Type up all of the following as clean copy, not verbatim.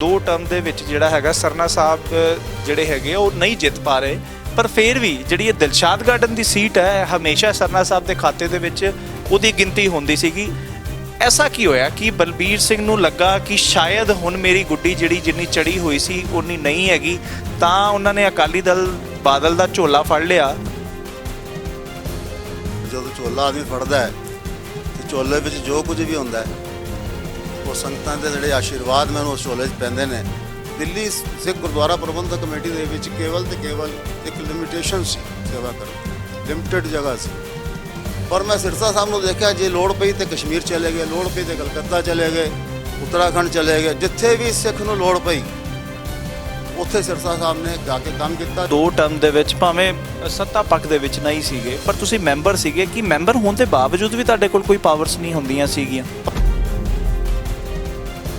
2 term ਦੇ ਵਿੱਚ ਜਿਹੜਾ ਹੈਗਾ ਸਰਨਾ ਸਾਹਿਬ ਜਿਹੜੇ ਹੈਗੇ ਉਹ ਨਹੀਂ ਜਿੱਤ ਪਾ ਰਹੇ, ਪਰ ਫਿਰ ਵੀ ਜਿਹੜੀ ਇਹ ਦਿਲਸ਼ਾਦ ਗਾਰਡਨ ਦੀ ਸੀਟ ਹੈ ਹਮੇਸ਼ਾ ਸਰਨਾ ਸਾਹਿਬ ਦੇ ਖਾਤੇ ਦੇ ਵਿੱਚ ਉਹਦੀ ਗਿਣਤੀ ਹੁੰਦੀ ਸੀਗੀ। ਐਸਾ ਕੀ ਹੋਇਆ ਕਿ ਬਲਬੀਰ ਸਿੰਘ ਨੂੰ ਲੱਗਾ ਕਿ ਸ਼ਾਇਦ ਹੁਣ ਮੇਰੀ ਗੁੱਡੀ ਜਿਹੜੀ ਜਿੰਨੀ ਚੜੀ ਹੋਈ ਸੀ ਉਨੀ ਨਹੀਂ ਹੈਗੀ, ਤਾਂ ਉਹਨਾਂ ਨੇ ਅਕਾਲੀ ਦਲ ਬਾਦਲ ਦਾ ਝੋਲਾ ਫੜ ਲਿਆ। ਜਦੋਂ ਝੋਲਾ ਆਦਮੀ ਫੜਦਾ ਹੈ ਤੇ ਝੋਲੇ ਵਿੱਚ ਜੋ ਕੁਝ ਵੀ ਹੁੰਦਾ ਹੈ ਉਹ ਸੰਗਤਾਂ ਦੇ ਜਿਹੜੇ ਆਸ਼ੀਰਵਾਦ ਮੈਨੂੰ ਉਸ ਝੋਲੇ 'ਚ ਪੈਂਦੇ ਨੇ। ਦਿੱਲੀ ਸਿੱਖ ਗੁਰਦੁਆਰਾ ਪ੍ਰਬੰਧਕ ਕਮੇਟੀ ਦੇ ਵਿੱਚ ਕੇਵਲ ਤੇ ਕੇਵਲ ਇੱਕ ਲਿਮਿਟੇਸ਼ਨ ਸੀ ਸੇਵਾ ਕਰਨ, ਲਿਮਿਟਡ ਜਗ੍ਹਾ ਸੀ। ਪਰ ਮੈਂ ਸਿਰਸਾ ਸਾਹਿਬ ਨੂੰ ਦੇਖਿਆ, ਜੇ ਲੋੜ ਪਈ ਤੇ ਕਸ਼ਮੀਰ ਚਲੇ ਗਏ, ਲੋੜ ਪਈ ਤੇ ਕਲਕੱਤਾ ਚਲੇ ਗਏ, ਉੱਤਰਾਖੰਡ ਚਲੇ ਗਏ, ਜਿੱਥੇ ਵੀ ਸਿੱਖ ਨੂੰ ਲੋੜ ਪਈ ਉੱਥੇ ਸਿਰਸਾ ਸਾਹਿਬ ਨੇ ਜਾ ਕੇ ਕੰਮ ਕੀਤਾ। 2 ਟਰਮ ਦੇ ਵਿੱਚ ਭਾਵੇਂ ਸੱਤਾ ਪੱਖ ਦੇ ਵਿੱਚ ਨਹੀਂ ਸੀਗੇ, ਪਰ ਤੁਸੀਂ ਮੈਂਬਰ ਸੀਗੇ। ਕਿ ਮੈਂਬਰ ਹੋਣ ਦੇ ਬਾਵਜੂਦ ਵੀ ਤੁਹਾਡੇ ਕੋਲ ਕੋਈ ਪਾਵਰਸ ਨਹੀਂ ਹੁੰਦੀਆਂ ਸੀਗੀਆਂ?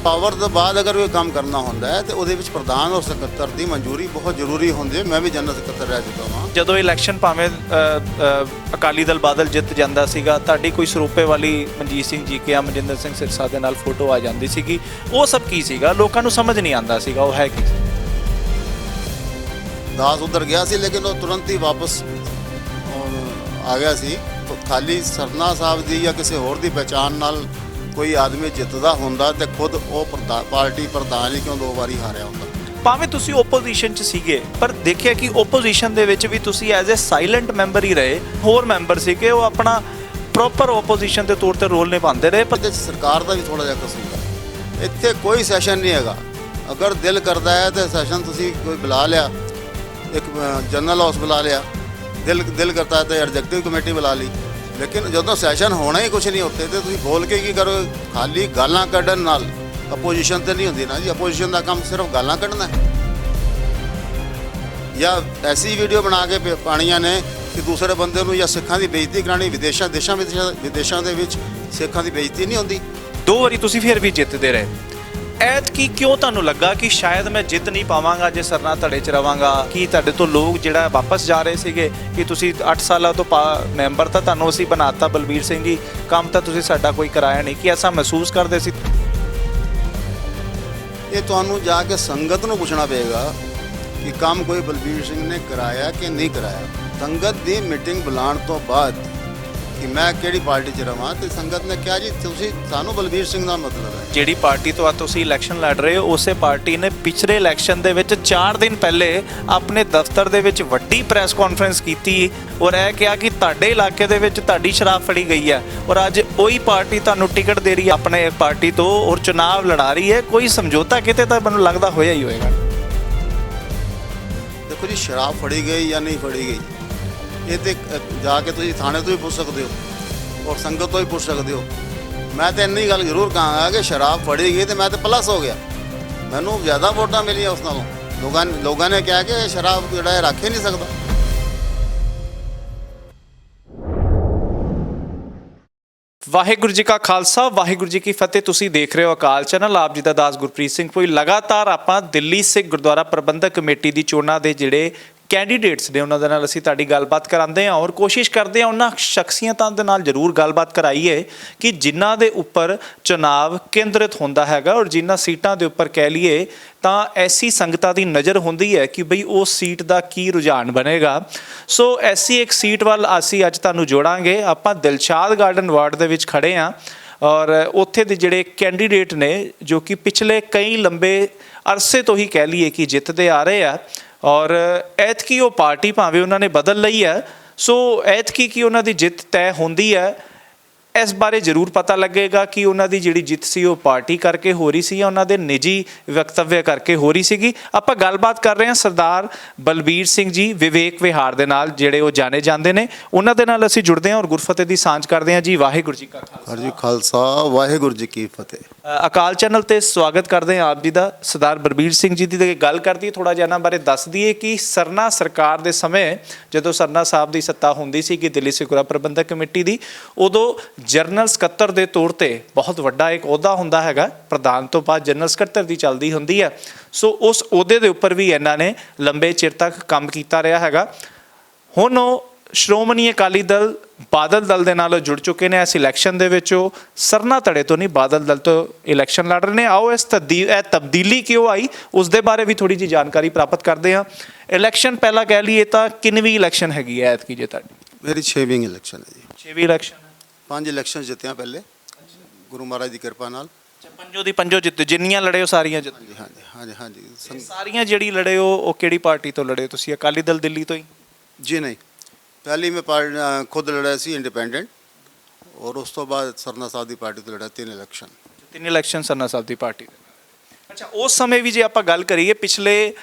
ਪਾਵਰ ਤੋਂ ਬਾਅਦ ਅਗਰ ਕੋਈ ਕੰਮ ਕਰਨਾ ਹੁੰਦਾ ਹੈ ਤੇ ਉਹਦੇ ਵਿੱਚ ਪ੍ਰਧਾਨ ਔਰ ਸਕੱਤਰ ਦੀ ਮਨਜ਼ੂਰੀ ਬਹੁਤ ਜ਼ਰੂਰੀ ਹੁੰਦੀ ਹੈ। ਮੈਂ ਵੀ ਜਨਰਲ ਸਕੱਤਰ ਰਹਿ ਚੁੱਕਾ ਹਾਂ। ਜਦੋਂ ਇਲੈਕਸ਼ਨ ਭਾਵੇਂ ਅਕਾਲੀ ਦਲ ਬਾਦਲ ਜਿੱਤ ਜਾਂਦਾ ਸੀਗਾ, ਤੁਹਾਡੀ ਕੋਈ ਸਰੂਪੇ ਵਾਲੀ ਮਨਜੀਤ ਸਿੰਘ ਜੀ ਕੇ ਅਮਰਿੰਦਰ ਸਿੰਘ ਸਿਰਸਾ ਦੇ ਨਾਲ ਫੋਟੋ ਆ ਜਾਂਦੀ ਸੀਗੀ, ਉਹ ਸਭ ਕੀ ਸੀਗਾ? ਲੋਕਾਂ ਨੂੰ ਸਮਝ ਨਹੀਂ ਆਉਂਦਾ ਸੀਗਾ ਉਹ ਹੈ ਕੀ। ਦਾਸ ਉਧਰ ਗਿਆ ਸੀ ਲੇਕਿਨ ਉਹ ਤੁਰੰਤ ਹੀ ਵਾਪਸ ਆ ਗਿਆ ਸੀ। ਖਾਲੀ ਸਰਨਾ ਸਾਹਿਬ ਦੀ ਜਾਂ ਕਿਸੇ ਹੋਰ ਦੀ ਪਹਿਚਾਣ ਨਾਲ ਕੋਈ ਆਦਮੀ ਜਿੱਤਦਾ ਹੁੰਦਾ ਤੇ ਖੁਦ ਉਹ ਪਾਰਟੀ ਪ੍ਰਧਾਨ ਹੀ ਕਿਉਂ 2 ਵਾਰੀ ਹਾਰਿਆ ਹੁੰਦਾ। ਭਾਵੇਂ ਤੁਸੀਂ ਓਪੋਜੀਸ਼ਨ 'ਚ ਸੀਗੇ, ਪਰ ਦੇਖਿਆ ਕਿ ਓਪੋਜੀਸ਼ਨ ਦੇ ਵਿੱਚ ਵੀ ਤੁਸੀਂ ਐਜ਼ ਅ ਸਾਇਲੈਂਟ ਮੈਂਬਰ ਹੀ ਰਹੇ। ਹੋਰ ਮੈਂਬਰ ਸੀਗੇ ਉਹ ਆਪਣਾ ਪ੍ਰੋਪਰ ਓਪੋਜੀਸ਼ਨ ਦੇ ਤੌਰ ਤੇ ਰੋਲ ਨਿਭਾਉਂਦੇ ਰਹੇ। ਪਰ ਸਰਕਾਰ ਦਾ ਵੀ ਥੋੜਾ ਜਿਹਾ ਕਸੂਰ ਹੈ। ਇੱਥੇ ਕੋਈ ਸੈਸ਼ਨ ਨਹੀਂ ਹੈਗਾ। ਅਗਰ ਦਿਲ ਕਰਦਾ ਹੈ ਤੇ ਸੈਸ਼ਨ ਤੁਸੀਂ ਕੋਈ ਬੁਲਾ ਲਿਆ, ਇੱਕ ਜਨਰਲ ਹਾਊਸ ਬੁਲਾ ਲਿਆ, ਦਿਲ ਕਰਤਾ ਹੈ ਤੇ ਐਗਜ਼ੈਕਟਿਵ ਕਮੇਟੀ ਬੁਲਾ ਲਈ। ਲੇਕਿਨ ਜਦੋਂ ਸੈਸ਼ਨ ਹੋਣਾ ਹੀ ਕੁਝ ਨਹੀਂ ਉੱਥੇ ਤੇ ਤੁਸੀਂ ਬੋਲ ਕੇ ਕੀ ਕਰੋ? ਖਾਲੀ ਗਾਲਾਂ ਕੱਢਣ ਨਾਲ ਅਪੋਜੀਸ਼ਨ ਤੇ ਨਹੀਂ ਹੁੰਦੀ ਨਾ ਜੀ। ਅਪੋਜੀਸ਼ਨ ਦਾ ਕੰਮ ਸਿਰਫ ਗਾਲਾਂ ਕੱਢਣਾ ਹੈ, ਜਾਂ ਐਸੀ ਵੀਡੀਓ ਬਣਾ ਕੇ ਪਾਣੀਆਂ ਨੇ ਕਿ ਦੂਸਰੇ ਬੰਦੇ ਨੂੰ ਜਾਂ ਸਿੱਖਾਂ ਦੀ ਬੇਇੱਜ਼ਤੀ ਕਰਾਣੀ। ਵਿਦੇਸ਼ਾਂ ਦੇ ਵਿੱਚ ਸਿੱਖਾਂ ਦੀ ਬੇਇੱਜ਼ਤੀ ਨਹੀਂ ਹੁੰਦੀ। 2 ਵਾਰੀ ਤੁਸੀਂ ਫਿਰ ਵੀ ਜਿੱਤਦੇ ਰਹੇ। ਐਤਕੀ ਕਿਉਂ ਤੁਹਾਨੂੰ ਲੱਗਾ ਕਿ ਸ਼ਾਇਦ ਮੈਂ ਜਿੱਤ ਨਹੀਂ ਪਾਵਾਂਗਾ ਜੇ ਸਰਨਾ ਧੜੇ 'ਚ ਰਵਾਂਗਾ? ਕਿ ਤੁਹਾਡੇ ਤੋਂ ਲੋਕ ਜਿਹੜਾ ਵਾਪਸ ਜਾ ਰਹੇ ਸੀਗੇ ਕਿ ਤੁਸੀਂ 8 ਸਾਲਾਂ ਤੋਂ ਮੈਂਬਰ ਤਾਂ ਤੁਹਾਨੂੰ ਅਸੀਂ ਬਣਾਤਾ ਬਲਬੀਰ ਸਿੰਘ ਜੀ, ਕੰਮ ਤਾਂ ਤੁਸੀਂ ਸਾਡਾ ਕੋਈ ਕਰਾਇਆ ਨਹੀਂ, ਕਿ ਐਸਾ ਮਹਿਸੂਸ ਕਰਦੇ ਸੀ? ਇਹ ਤੁਹਾਨੂੰ ਜਾ ਕੇ ਸੰਗਤ ਨੂੰ ਪੁੱਛਣਾ ਪਏਗਾ ਕਿ ਕੰਮ ਕੋਈ ਬਲਬੀਰ ਸਿੰਘ ਨੇ ਕਰਾਇਆ ਕਿ ਨਹੀਂ ਕਰਾਇਆ। ਸੰਗਤ ਦੀ ਮੀਟਿੰਗ ਬੁਲਾਉਣ ਤੋਂ ਬਾਅਦ ਕਿ ਮੈਂ ਕਿਹੜੀ ਪਾਰਟੀ 'ਚ ਰਵਾਂ ਤੇ ਸੰਗਤ ਨੇ ਕਿਹਾ ਜੀ ਤੁਸੀਂ ਸਾਨੂੰ ਬਲਬੀਰ ਸਿੰਘ ਦਾ ਮਤਲਬ ਹੈ। ਜਿਹੜੀ ਪਾਰਟੀ ਤੋਂ ਤੁਸੀਂ ਇਲੈਕਸ਼ਨ ਲੜ ਰਹੇ ਹੋ, ਉਸੇ ਪਾਰਟੀ ਨੇ ਪਿਛਲੇ ਇਲੈਕਸ਼ਨ ਦੇ ਵਿੱਚ 4 ਦਿਨ ਪਹਿਲੇ ਆਪਣੇ ਦਫ਼ਤਰ ਦੇ ਵਿੱਚ ਵੱਡੀ ਪ੍ਰੈਸ ਕਾਨਫਰੰਸ ਕੀਤੀ ਔਰ ਇਹ ਕਿਹਾ ਕਿ ਤੁਹਾਡੇ ਇਲਾਕੇ ਦੇ ਵਿੱਚ ਤੁਹਾਡੀ ਸ਼ਰਾਬ ਫੜੀ ਗਈ ਹੈ, ਔਰ ਅੱਜ ਉਹੀ ਪਾਰਟੀ ਤੁਹਾਨੂੰ ਟਿਕਟ ਦੇ ਰਹੀ ਹੈ ਆਪਣੇ ਪਾਰਟੀ ਤੋਂ ਔਰ ਚੁਣਾਵ ਲੜਾ ਰਹੀ ਹੈ। ਕੋਈ ਸਮਝੌਤਾ ਕਿਤੇ ਤਾਂ ਮੈਨੂੰ ਲੱਗਦਾ ਹੋਇਆ ਹੀ ਹੋਏਗਾ। ਦੇਖੋ ਜੀ, ਸ਼ਰਾਬ ਫੜੀ ਗਈ ਜਾਂ ਨਹੀਂ ਫੜੀ ਗਈ ਇਹ ਤੇ ਜਾ ਕੇ ਤੁਸੀਂ ਥਾਣੇ ਤੋਂ ਵੀ ਪੁੱਛ ਸਕਦੇ ਹੋ ਔਰ ਸੰਗਤ ਤੋਂ ਵੀ ਪੁੱਛ ਸਕਦੇ ਹੋ। ਮੈਂ ਤਾਂ ਇੰਨੀ ਗੱਲ ਜ਼ਰੂਰ ਕਹਾਂਗਾ ਕਿ ਸ਼ਰਾਬ ਫੜੀ ਗਈ ਤੇ ਮੈਂ ਤਾਂ ਪਲੱਸ ਹੋ ਗਿਆ, ਮੈਨੂੰ ਜ਼ਿਆਦਾ ਵੋਟਾਂ ਮਿਲੀਆਂ ਉਸ ਨਾਲੋਂ। ਲੋਕਾਂ ਨੇ ਕਿਹਾ ਕਿ ਸ਼ਰਾਬ ਜਿਹੜਾ ਹੈ ਰੱਖ ਹੀ ਨਹੀਂ ਸਕਦਾ। ਵਾਹਿਗੁਰੂ ਜੀ ਕਾ ਖਾਲਸਾ, ਵਾਹਿਗੁਰੂ ਜੀ ਕੀ ਫਤਿਹ। ਤੁਸੀਂ ਦੇਖ ਰਹੇ ਹੋ ਅਕਾਲ ਚੈਨਲ। ਆਪ ਜੀ ਦਾ ਦਾਸ ਗੁਰਪ੍ਰੀਤ ਸਿੰਘ ਕੋਈ। ਲਗਾਤਾਰ ਆਪਾਂ ਦਿੱਲੀ ਸਿੱਖ ਗੁਰਦੁਆਰਾ ਪ੍ਰਬੰਧਕ ਕਮੇਟੀ ਦੀ ਚੋਣਾਂ ਦੇ ਜਿਹੜੇ ਕੈਂਡੀਡੇਟਸ ਨੇ ਉਹਨਾਂ ਦੇ ਨਾਲ ਅਸੀਂ ਤੁਹਾਡੀ ਗੱਲਬਾਤ ਕਰਾਉਂਦੇ ਹਾਂ ਔਰ ਕੋਸ਼ਿਸ਼ ਕਰਦੇ ਹਾਂ ਉਹਨਾਂ ਸ਼ਖਸੀਅਤਾਂ ਦੇ ਨਾਲ ਜ਼ਰੂਰ ਗੱਲਬਾਤ ਕਰਾਈਏ ਕਿ ਜਿਨ੍ਹਾਂ ਦੇ ਉੱਪਰ ਚੁਣਾਵ ਕੇਂਦਰਿਤ ਹੁੰਦਾ ਹੈਗਾ ਔਰ ਜਿਨ੍ਹਾਂ ਸੀਟਾਂ ਦੇ ਉੱਪਰ ਕਹਿ ਲਈਏ ਤਾਂ ਐਸੀ ਸੰਗਤਾਂ ਦੀ ਨਜ਼ਰ ਹੁੰਦੀ ਹੈ ਕਿ ਬਈ ਉਸ ਸੀਟ ਦਾ ਕੀ ਰੁਝਾਨ ਬਣੇਗਾ। ਸੋ ਐਸੀ ਇੱਕ ਸੀਟ ਵੱਲ ਅਸੀਂ ਅੱਜ ਤੁਹਾਨੂੰ ਜੋੜਾਂਗੇ। ਆਪਾਂ ਦਿਲਸ਼ਾਦ ਗਾਰਡਨ ਵਾਰਡ ਦੇ ਵਿੱਚ ਖੜੇ ਹਾਂ ਔਰ ਉੱਥੇ ਦੇ ਜਿਹੜੇ ਕੈਂਡੀਡੇਟ ਨੇ ਜੋ ਕਿ ਪਿਛਲੇ ਕਈ ਲੰਬੇ ਅਰਸੇ ਤੋਂ ਹੀ ਕਹਿ ਲਈਏ ਕਿ ਜਿੱਤਦੇ ਆ ਰਹੇ ਆ ਔਰ ਐਤਕੀ ਉਹ ਪਾਰਟੀ ਭਾਵੇਂ ਉਹਨਾਂ ਨੇ ਬਦਲ ਲਈ ਹੈ, ਸੋ ਐਤਕੀ ਕੀ ਉਹਨਾਂ ਦੀ ਜਿੱਤ ਤੈਅ ਹੁੰਦੀ ਹੈ ਇਸ ਬਾਰੇ ਜ਼ਰੂਰ ਪਤਾ ਲੱਗੇਗਾ ਕਿ ਉਹਨਾਂ ਦੀ ਜਿਹੜੀ ਜਿੱਤ ਸੀ ਉਹ ਪਾਰਟੀ ਕਰਕੇ ਹੋ ਰਹੀ ਸੀ ਜਾਂ ਉਹਨਾਂ ਦੇ ਨਿੱਜੀ ਵਕਤਵਯ ਕਰਕੇ ਹੋ ਰਹੀ ਸੀਗੀ। ਆਪਾਂ ਗੱਲਬਾਤ ਕਰ ਰਹੇ ਹਾਂ ਸਰਦਾਰ ਬਲਬੀਰ ਸਿੰਘ ਜੀ ਵਿਵੇਕ ਵਿਹਾਰ ਦੇ ਨਾਲ, ਜਿਹੜੇ ਉਹ ਜਾਣੇ ਜਾਂਦੇ ਨੇ। ਉਹਨਾਂ ਦੇ ਨਾਲ ਅਸੀਂ ਜੁੜਦੇ ਹਾਂ ਔਰ ਗੁਰਫਤਿਹ ਦੀ ਸਾਂਝ ਕਰਦੇ ਹਾਂ। ਜੀ ਵਾਹਿਗੁਰੂ ਜੀ ਕਾ ਖਾਲਸਾ। ਜੀ ਖਾਲਸਾ, ਵਾਹਿਗੁਰੂ ਜੀ ਕੀ ਫਤਿਹ। ਅਕਾਲ ਚੈਨਲ ਤੇ ਸਵਾਗਤ ਕਰਦੇ ਹਾਂ ਆਪ ਜੀ ਦਾ। ਸਰਦਾਰ ਬਲਬੀਰ ਸਿੰਘ ਜੀ ਦੀ ਗੱਲ ਕਰਦੀ ਥੋੜਾ ਜਿਹਾ ਇਹਨਾਂ ਬਾਰੇ ਦੱਸ ਦਈਏ ਕਿ ਸਰਨਾ ਸਰਕਾਰ ਦੇ ਸਮੇਂ ਜਦੋਂ ਸਰਨਾ ਸਾਹਿਬ ਦੀ ਸੱਤਾ ਹੁੰਦੀ ਸੀ ਕਿ ਦਿੱਲੀ ਸਿੱਖ ਗੁਰਦੁਆਰਾ ਪ੍ਰਬੰਧਕ ਕਮੇਟੀ ਦੀ, ਉਦੋਂ ਜਨਰਲ ਸਕੱਤਰ ਦੇ ਤੌਰ ਤੇ ਬਹੁਤ ਵੱਡਾ ਇੱਕ ਅਹੁਦਾ ਹੁੰਦਾ ਹੈਗਾ, ਪ੍ਰਧਾਨ ਤੋਂ ਬਾਅਦ ਜਨਰਲ ਸਕੱਤਰ ਦੀ ਚੱਲਦੀ ਹੁੰਦੀ ਹੈ। ਸੋ ਉਸ ਅਹੁਦੇ ਦੇ ਉੱਪਰ ਵੀ ਇਹਨਾਂ ਨੇ ਲੰਬੇ ਚਿਰ ਤੱਕ ਕੰਮ ਕੀਤਾ ਰਿਹਾ ਹੈਗਾ। ਹੁਣ ਉਹ ਸ਼੍ਰੋਮਣੀ ਅਕਾਲੀ ਦਲ ਬਾਦਲ ਦਲ ਦੇ ਨਾਲ ਜੁੜ ਚੁੱਕੇ ਨੇ। ਇਸ ਇਲੈਕਸ਼ਨ ਦੇ ਵਿੱਚ ਉਹ ਸਰਨਾ ਧੜੇ ਤੋਂ ਨਹੀਂ, ਬਾਦਲ ਦਲ ਤੋਂ ਇਲੈਕਸ਼ਨ ਲੜ ਰਹੇ ਨੇ। ਆਓ ਇਹ ਤਬਦੀਲੀ ਕਿਉਂ ਆਈ ਉਸ ਦੇ ਬਾਰੇ ਵੀ ਥੋੜੀ ਜਿਹੀ ਜਾਣਕਾਰੀ ਪ੍ਰਾਪਤ ਕਰਦੇ ਹਾਂ। ਇਲੈਕਸ਼ਨ ਪਹਿਲਾਂ ਕਹਿ ਲਈਏ ਤਾਂ ਕਿੰਨਵੀਂ ਇਲੈਕਸ਼ਨ ਹੈਗੀ ਹੈ ਐਤਕੀ ਜੇ ਤੁਹਾਡੀ? ਮੇਰੀ 6ਵੀਂ ਇਲੈਕਸ਼ਨ ਹੈ ਜੀ। 6ਵੀਂ ਇਲੈਕਸ਼ਨ। 5 ਇਲੈਕਸ਼ਨ ਜਿੱਤਿਆ ਪਹਿਲੇ, ਗੁਰੂ ਮਹਾਰਾਜ ਦੀ ਕਿਰਪਾ ਨਾਲ। ਪੰਜੋ ਦੀ ਪੰਜੋ ਜਿੱਤੇ, ਜਿੰਨੀਆਂ ਲੜੇ ਉਹ ਸਾਰੀਆਂ ਜਿੱਤੇ? ਹਾਂਜੀ ਹਾਂਜੀ ਹਾਂਜੀ। ਸਾਰੀਆਂ ਜਿਹੜੀ ਲੜੇ ਉਹ ਕਿਹੜੀ ਪਾਰਟੀ ਤੋਂ ਲੜੇ ਤੁਸੀਂ? ਅਕਾਲੀ ਦਲ ਦਿੱਲੀ ਤੋਂ ਹੀ? ਜੀ ਨਹੀਂ, ਪਹਿਲੀ ਮੈਂ ਖੁਦ ਲੜਿਆ ਸੀ ਇੰਡੀਪੈਂਡੈਂਟ, ਔਰ ਉਸ ਤੋਂ ਬਾਅਦ ਸਰਨਾ ਸਾਹਿਬ ਦੀ ਪਾਰਟੀ ਤੋਂ ਲੜਿਆ 3 ਇਲੈਕਸ਼ਨ। 3 ਇਲੈਕਸ਼ਨ ਸਰਨਾ ਸਾਹਿਬ ਦੀ ਪਾਰਟੀ ਦੇ। ਅੱਛਾ, ਉਸ ਸਮੇਂ ਵੀ ਜੇ ਆਪਾਂ ਗੱਲ ਕਰੀਏ ਪਿਛਲੇ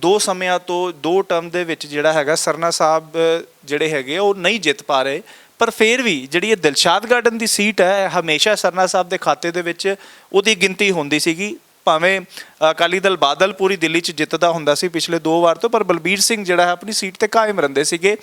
2 ਸਮਿਆਂ ਤੋਂ 2 ਟਰਮ ਦੇ ਵਿੱਚ ਜਿਹੜਾ ਹੈਗਾ ਸਰਨਾ ਸਾਹਿਬ ਜਿਹੜੇ ਹੈਗੇ ਉਹ ਨਹੀਂ ਜਿੱਤ ਪਾ ਰਹੇ, ਪਰ ਫਿਰ ਵੀ ਜਿਹੜੀ ਇਹ ਦਿਲਸ਼ਾਦ ਗਾਰਡਨ ਦੀ ਸੀਟ ਹੈ ਹਮੇਸ਼ਾ ਸਰਨਾ ਸਾਹਿਬ ਦੇ ਖਾਤੇ ਦੇ ਵਿੱਚ ਉਹਦੀ ਗਿਣਤੀ ਹੁੰਦੀ ਸੀਗੀ। ਭਾਵੇਂ ਅਕਾਲੀ ਦਲ ਬਾਦਲ ਪੂਰੀ ਦਿੱਲੀ 'ਚ ਜਿੱਤਦਾ ਹੁੰਦਾ ਸੀ ਪਿਛਲੇ 2 ਵਾਰ ਤੋਂ, ਪਰ ਬਲਬੀਰ ਸਿੰਘ ਜਿਹੜਾ ਹੈ ਆਪਣੀ ਸੀਟ ਤੇ ਕਾਇਮ ਰਹਿੰਦੇ ਸੀਗੇ।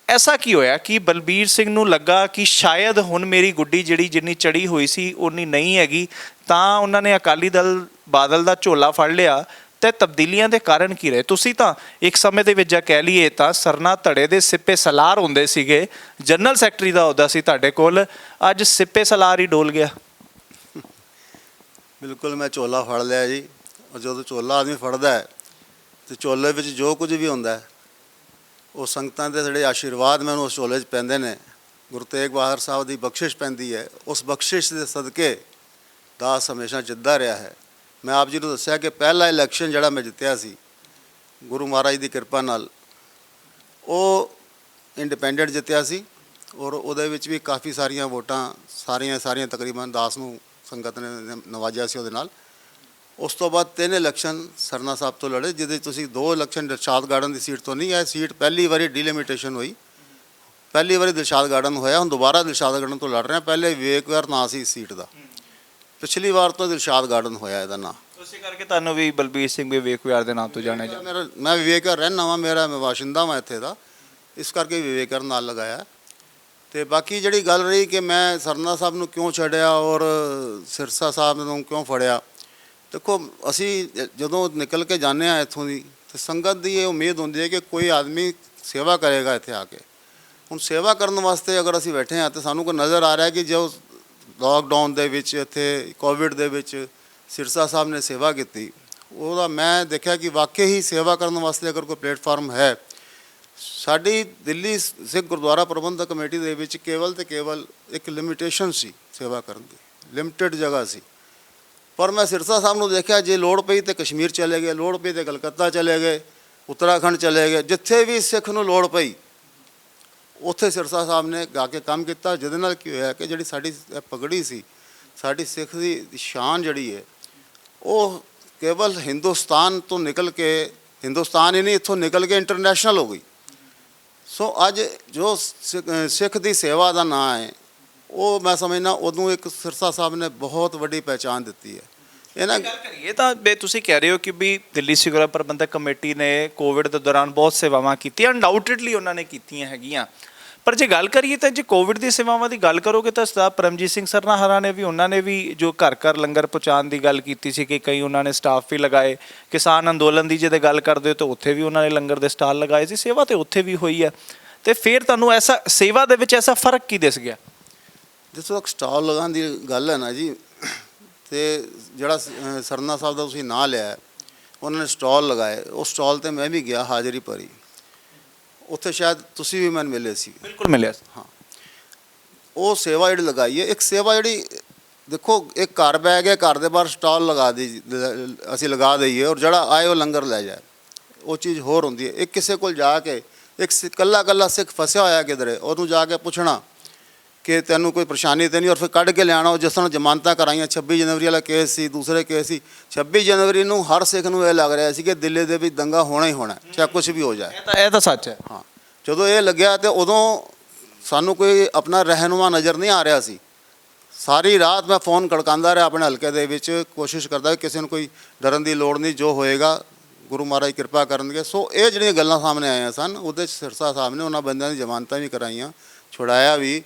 ਐਸਾ ਕੀ ਹੋਇਆ ਕਿ ਬਲਬੀਰ ਸਿੰਘ ਨੂੰ ਲੱਗਾ ਕਿ ਸ਼ਾਇਦ ਹੁਣ ਮੇਰੀ ਗੁੱਡੀ ਜਿਹੜੀ ਜਿੰਨੀ ਚੜੀ ਹੋਈ ਸੀ ਉਨੀ ਨਹੀਂ ਹੈਗੀ, ਤਾਂ ਉਹਨਾਂ ਨੇ ਅਕਾਲੀ ਦਲ ਬਾਦਲ ਦਾ ਝੋਲਾ ਫੜ ਲਿਆ? ਤੇ ਤਬਦੀਲੀਆਂ ਦੇ ਕਾਰਨ ਕੀ ਰਹੇ? ਤੁਸੀਂ ਤਾਂ ਇੱਕ ਸਮੇਂ ਦੇ ਵਿੱਚ ਜੇ ਕਹਿ ਲਈਏ ਤਾਂ ਸਰਨਾ ਧੜੇ ਦੇ ਸਿੱਪੇ ਸਲਾਰ ਹੁੰਦੇ ਸੀਗੇ, ਜਨਰਲ ਸੈਕਟਰੀ ਦਾ ਅਹੁਦਾ ਸੀ ਤੁਹਾਡੇ ਕੋਲ, ਅੱਜ ਸਿੱਪੇ ਸਲਾਰ ਹੀ ਡੋਲ ਗਿਆ। ਬਿਲਕੁਲ, ਮੈਂ ਝੋਲਾ ਫੜ ਲਿਆ ਜੀ। ਔਰ ਜਦੋਂ ਝੋਲਾ ਆਦਮੀ ਫੜਦਾ ਹੈ ਤੇ ਝੋਲੇ ਵਿੱਚ ਜੋ ਕੁਝ ਵੀ ਹੁੰਦਾ ਹੈ ਉਹ ਸੰਗਤਾਂ ਦੇ ਜਿਹੜੇ ਆਸ਼ੀਰਵਾਦ ਮੈਨੂੰ ਉਸ ਝੋਲੇ 'ਚ ਪੈਂਦੇ ਨੇ, ਗੁਰੂ ਤੇਗ ਬਹਾਦਰ ਸਾਹਿਬ ਦੀ ਬਖਸ਼ਿਸ਼ ਪੈਂਦੀ ਹੈ, ਉਸ ਬਖਸ਼ਿਸ਼ ਦੇ ਸਦਕੇ ਦਾਸ ਹਮੇਸ਼ਾ ਜਿੱਤਦਾ ਰਿਹਾ ਹੈ। ਮੈਂ ਆਪ ਜੀ ਨੂੰ ਦੱਸਿਆ ਕਿ ਪਹਿਲਾ ਇਲੈਕਸ਼ਨ ਜਿਹੜਾ ਮੈਂ ਜਿੱਤਿਆ ਸੀ ਗੁਰੂ ਮਹਾਰਾਜ ਦੀ ਕਿਰਪਾ ਨਾਲ, ਉਹ ਇੰਡੀਪੈਂਡੈਂਟ ਜਿੱਤਿਆ ਸੀ, ਔਰ ਉਹਦੇ ਵਿੱਚ ਵੀ ਕਾਫੀ ਸਾਰੀਆਂ ਵੋਟਾਂ ਸਾਰੀਆਂ ਤਕਰੀਬਨ ਦਾਸ ਨੂੰ ਸੰਗਤ ਨੇ ਨਵਾਜਿਆ ਸੀ ਉਹਦੇ ਨਾਲ। ਉਸ ਤੋਂ ਬਾਅਦ 3 ਇਲੈਕਸ਼ਨ ਸਰਨਾ ਸਾਹਿਬ ਤੋਂ ਲੜੇ, ਜਿਹਦੇ ਤੁਸੀਂ 2 ਇਲੈਕਸ਼ਨ ਦਿਲਸ਼ਾਦ ਗਾਰਡਨ ਦੀ ਸੀਟ ਤੋਂ ਨਹੀਂ। ਇਹ ਸੀਟ ਪਹਿਲੀ ਵਾਰੀ ਡੀਲਿਮਿਟੇਸ਼ਨ ਹੋਈ, ਪਹਿਲੀ ਵਾਰੀ ਦਿਲਸ਼ਾਦ ਗਾਰਡਨ ਹੋਇਆ, ਹੁਣ ਦੁਬਾਰਾ ਦਿਲਸ਼ਾਦ ਗਾਰਡਨ ਤੋਂ ਲੜ ਰਹੇ ਹਾਂ। ਪਹਿਲੇ ਵਿਵੇਕਵਿਹਾਰ ਨਾਂ ਸੀ ਇਸ ਸੀਟ ਦਾ, ਪਿਛਲੀ ਵਾਰ ਤੋਂ ਦਿਲਸ਼ਾਦ ਗਾਰਡਨ ਹੋਇਆ ਇਹਦਾ ਨਾਂ। ਉਸੇ ਕਰਕੇ ਤੁਹਾਨੂੰ ਵੀ ਬਲਬੀਰ ਸਿੰਘ ਵਿਵੇਕਵਿਹਾਰ ਦੇ ਨਾਮ ਤੋਂ ਜਾਣਿਆ ਜਾਂਦਾ? ਮੈਂ ਵਿਵੇਕਵਿਹਾਰ ਰਹਿਣਾ ਵਾਂ, ਮੈਂ ਵਾਸ਼ਿੰਦਾ ਵਾਂ ਇੱਥੇ ਦਾ, ਇਸ ਕਰਕੇ ਵਿਵੇਕਵਿਹਾਰ ਨਾਲ ਲਗਾਇਆ। ਤੇ ਬਾਕੀ ਜਿਹੜੀ ਗੱਲ ਰਹੀ ਕਿ ਮੈਂ ਸਰਨਾ ਸਾਹਿਬ ਨੂੰ ਕਿਉਂ ਛੱਡਿਆ ਔਰ ਸਿਰਸਾ ਸਾਹਿਬ ਨੂੰ ਕਿਉਂ ਫੜਿਆ, ਦੇਖੋ ਅਸੀਂ ਜਦੋਂ ਨਿਕਲ ਕੇ ਜਾਂਦੇ ਹਾਂ ਇੱਥੋਂ ਦੀ ਤੇ ਸੰਗਤ ਦੀ ਇਹ ਉਮੀਦ ਹੁੰਦੀ ਹੈ ਕਿ ਕੋਈ ਆਦਮੀ ਸੇਵਾ ਕਰੇਗਾ ਇੱਥੇ ਆ ਕੇ। ਹੁਣ ਸੇਵਾ ਕਰਨ ਵਾਸਤੇ ਅਗਰ ਅਸੀਂ ਬੈਠੇ ਹਾਂ ਤੇ ਸਾਨੂੰ ਕੋਈ ਨਜ਼ਰ ਆ ਰਿਹਾ ਕਿ ਜੋ ਲਾਕਡਾਊਨ ਦੇ ਵਿੱਚ ਇੱਥੇ ਕੋਵਿਡ ਦੇ ਵਿੱਚ ਸਿਰਸਾ ਸਾਹਿਬ ਨੇ ਸੇਵਾ ਕੀਤੀ, ਉਹਦਾ ਮੈਂ ਦੇਖਿਆ ਕਿ ਵਾਕਈ ਹੀ ਸੇਵਾ ਕਰਨ ਵਾਸਤੇ ਅਗਰ ਕੋਈ ਪਲੇਟਫਾਰਮ ਹੈ। ਸਾਡੀ ਦਿੱਲੀ ਸਿੱਖ ਗੁਰਦੁਆਰਾ ਪ੍ਰਬੰਧਕ ਕਮੇਟੀ ਦੇ ਵਿੱਚ ਕੇਵਲ ਤੇ ਕੇਵਲ ਇੱਕ ਲਿਮਿਟੇਸ਼ਨ ਸੀ ਸੇਵਾ ਕਰਨ ਦੀ, ਲਿਮਟਿਡ ਜਗ੍ਹਾ ਸੀ। ਪਰ ਮੈਂ ਸਿਰਸਾ ਸਾਹਿਬ ਨੂੰ ਦੇਖਿਆ, ਜੇ ਲੋੜ ਪਈ ਤੇ ਕਸ਼ਮੀਰ ਚਲੇ ਗਏ, ਲੋੜ ਪਈ ਤੇ ਕਲਕੱਤਾ ਚਲੇ ਗਏ, ਉੱਤਰਾਖੰਡ ਚਲੇ ਗਏ, ਜਿੱਥੇ ਵੀ ਸਿੱਖ ਨੂੰ ਲੋੜ ਪਈ ਉੱਥੇ ਸਿਰਸਾ ਸਾਹਿਬ ਨੇ ਗਾ ਕੇ ਕੰਮ ਕੀਤਾ। ਜਿਹਦੇ ਨਾਲ ਕੀ ਹੋਇਆ ਕਿ ਜਿਹੜੀ ਸਾਡੀ ਪਗੜੀ ਸੀ, ਸਾਡੀ ਸਿੱਖ ਦੀ ਸ਼ਾਨ ਜਿਹੜੀ ਹੈ, ਉਹ ਕੇਵਲ ਹਿੰਦੁਸਤਾਨ ਤੋਂ ਨਿਕਲ ਕੇ, ਹਿੰਦੁਸਤਾਨ ਹੀ ਨਹੀਂ ਇੱਥੋਂ ਨਿਕਲ ਕੇ ਇੰਟਰਨੈਸ਼ਨਲ ਹੋ ਗਈ। ਸੋ ਅੱਜ ਜੋ ਸਿੱਖ ਦੀ ਸੇਵਾ ਦਾ ਨਾਂ ਹੈ, ਉਹ ਮੈਂ ਸਮਝਦਾ ਉਦੋਂ ਇੱਕ ਸਿਰਸਾ ਸਾਹਿਬ ਨੇ ਬਹੁਤ ਵੱਡੀ ਪਹਿਚਾਣ ਦਿੱਤੀ ਹੈ। ਇਹਨਾਂ ਗੱਲ ਕਰੀਏ ਤਾਂ ਤੁਸੀਂ ਕਹਿ ਰਹੇ ਹੋ ਕਿ ਵੀ ਦਿੱਲੀ ਸਿੱਖ ਗੁਰਦੁਆਰਾ ਪ੍ਰਬੰਧਕ ਕਮੇਟੀ ਨੇ ਕੋਵਿਡ ਦੇ ਦੌਰਾਨ ਬਹੁਤ ਸੇਵਾਵਾਂ ਕੀਤੀਆਂ, ਅਨਡਾਊਟਡਲੀ ਉਹਨਾਂ ਨੇ ਕੀਤੀਆਂ ਹੈਗੀਆਂ, ਪਰ ਜੇ ਗੱਲ ਕਰੀਏ ਤਾਂ ਜੇ ਕੋਵਿਡ ਦੀ ਸੇਵਾਵਾਂ ਦੀ ਗੱਲ ਕਰੋਗੇ ਤਾਂ ਸਰਦਾਰ ਪਰਮਜੀਤ ਸਿੰਘ ਸਰਨਾ ਹਰਾਂ ਨੇ ਵੀ, ਉਹਨਾਂ ਨੇ ਵੀ ਜੋ ਘਰ ਘਰ ਲੰਗਰ ਪਹੁੰਚਾਉਣ ਦੀ ਗੱਲ ਕੀਤੀ ਸੀ ਕਿ ਕਈ ਉਹਨਾਂ ਨੇ ਸਟਾਫ ਵੀ ਲਗਾਏ। ਕਿਸਾਨ ਅੰਦੋਲਨ ਦੀ ਜੇ ਗੱਲ ਕਰਦੇ ਹੋ ਤਾਂ ਉੱਥੇ ਵੀ ਉਹਨਾਂ ਨੇ ਲੰਗਰ ਦੇ ਸਟਾਲ ਲਗਾਏ ਸੀ, ਸੇਵਾ ਤੇ ਉੱਥੇ ਵੀ ਹੋਈ ਹੈ। ਤੇ ਫਿਰ ਤੁਹਾਨੂੰ ਐਸਾ ਸੇਵਾ ਦੇ ਵਿੱਚ ਐਸਾ ਫਰਕ ਕੀ ਦਿਸ ਗਿਆ? ਜਿੱਥੋਂ ਤੱਕ ਸਟਾਲ ਲਗਾਉਣ ਦੀ ਗੱਲ ਹੈ ਨਾ ਜੀ, ਤੇ ਜਿਹੜਾ ਸਰਨਾ ਸਾਹਿਬ ਦਾ ਤੁਸੀਂ ਨਾਂ ਲਿਆ, ਉਹਨਾਂ ਨੇ ਸਟਾਲ ਲਗਾਏ, ਉਹ ਸਟਾਲ 'ਤੇ ਮੈਂ ਵੀ ਗਿਆ, ਹਾਜ਼ਰੀ ਭਰੀ, ਉੱਥੇ ਸ਼ਾਇਦ ਤੁਸੀਂ ਵੀ ਮੈਨੂੰ ਮਿਲੇ ਸੀ। ਬਿਲਕੁਲ ਮਿਲਿਆ। ਹਾਂ, ਉਹ ਸੇਵਾ ਜਿਹੜੀ ਲਗਾਈ ਹੈ, ਇੱਕ ਸੇਵਾ ਜਿਹੜੀ ਦੇਖੋ, ਇੱਕ ਘਰ ਬਹਿ ਗਿਆ, ਘਰ ਦੇ ਬਾਹਰ ਸਟਾਲ ਅਸੀਂ ਲਗਾ ਦਈਏ ਔਰ ਜਿਹੜਾ ਆਏ ਉਹ ਲੰਗਰ ਲੈ ਜਾਏ, ਉਹ ਚੀਜ਼ ਹੋਰ ਹੁੰਦੀ ਹੈ। ਇੱਕ ਕਿਸੇ ਕੋਲ ਜਾ ਕੇ, ਇੱਕ ਇਕੱਲਾ ਸਿੱਖ ਫਸਿਆ ਹੋਇਆ ਕਿਧਰੇ, ਉਹਨੂੰ ਜਾ ਕੇ ਪੁੱਛਣਾ ਕਿ ਤੈਨੂੰ ਕੋਈ ਪਰੇਸ਼ਾਨੀ ਤਾਂ ਨਹੀਂ, ਔਰ ਫਿਰ ਕੱਢ ਕੇ ਲਿਆਉਣਾ। ਉਹ ਜਿਸ ਤਰ੍ਹਾਂ ਜ਼ਮਾਨਤਾਂ ਕਰਾਈਆਂ, 26 ਜਨਵਰੀ ਵਾਲਾ ਕੇਸ ਸੀ, ਦੂਸਰੇ ਕੇਸ ਸੀ। 26 ਜਨਵਰੀ ਨੂੰ ਹਰ ਸਿੱਖ ਨੂੰ ਇਹ ਲੱਗ ਰਿਹਾ ਸੀ ਕਿ ਦਿੱਲੀ ਦੇ ਵਿੱਚ ਦੰਗਾ ਹੋਣਾ ਹੀ ਹੋਣਾ, ਚਾਹੇ ਕੁਛ ਵੀ ਹੋ ਜਾਏ। ਇਹ ਤਾਂ ਸੱਚ ਹੈ। ਹਾਂ, ਜਦੋਂ ਇਹ ਲੱਗਿਆ ਤੇ ਉਦੋਂ ਸਾਨੂੰ ਕੋਈ ਆਪਣਾ ਰਹਿਨੁਮਾ ਨਜ਼ਰ ਨਹੀਂ ਆ ਰਿਹਾ ਸੀ। ਸਾਰੀ ਰਾਤ ਮੈਂ ਫ਼ੋਨ ਖੜਕਾਉਂਦਾ ਰਿਹਾ ਆਪਣੇ ਹਲਕੇ ਦੇ ਵਿੱਚ, ਕੋਸ਼ਿਸ਼ ਕਰਦਾ ਕਿਸੇ ਨੂੰ ਕੋਈ ਡਰਨ ਦੀ ਲੋੜ ਨਹੀਂ, ਜੋ ਹੋਏਗਾ ਗੁਰੂ ਮਹਾਰਾਜ ਕਿਰਪਾ ਕਰਨਗੇ। ਸੋ ਇਹ ਜਿਹੜੀਆਂ ਗੱਲਾਂ ਸਾਹਮਣੇ ਆਈਆਂ ਸਨ, ਉਹਦੇ 'ਚ ਸਿਰਸਾ ਸਾਹਿਬ ਨੇ ਉਹਨਾਂ ਬੰਦਿਆਂ ਦੀ ਜ਼ਮਾਨਤਾਂ ਵੀ ਕਰਾਈਆਂ, ਛੁਡਾਇਆ ਵੀ,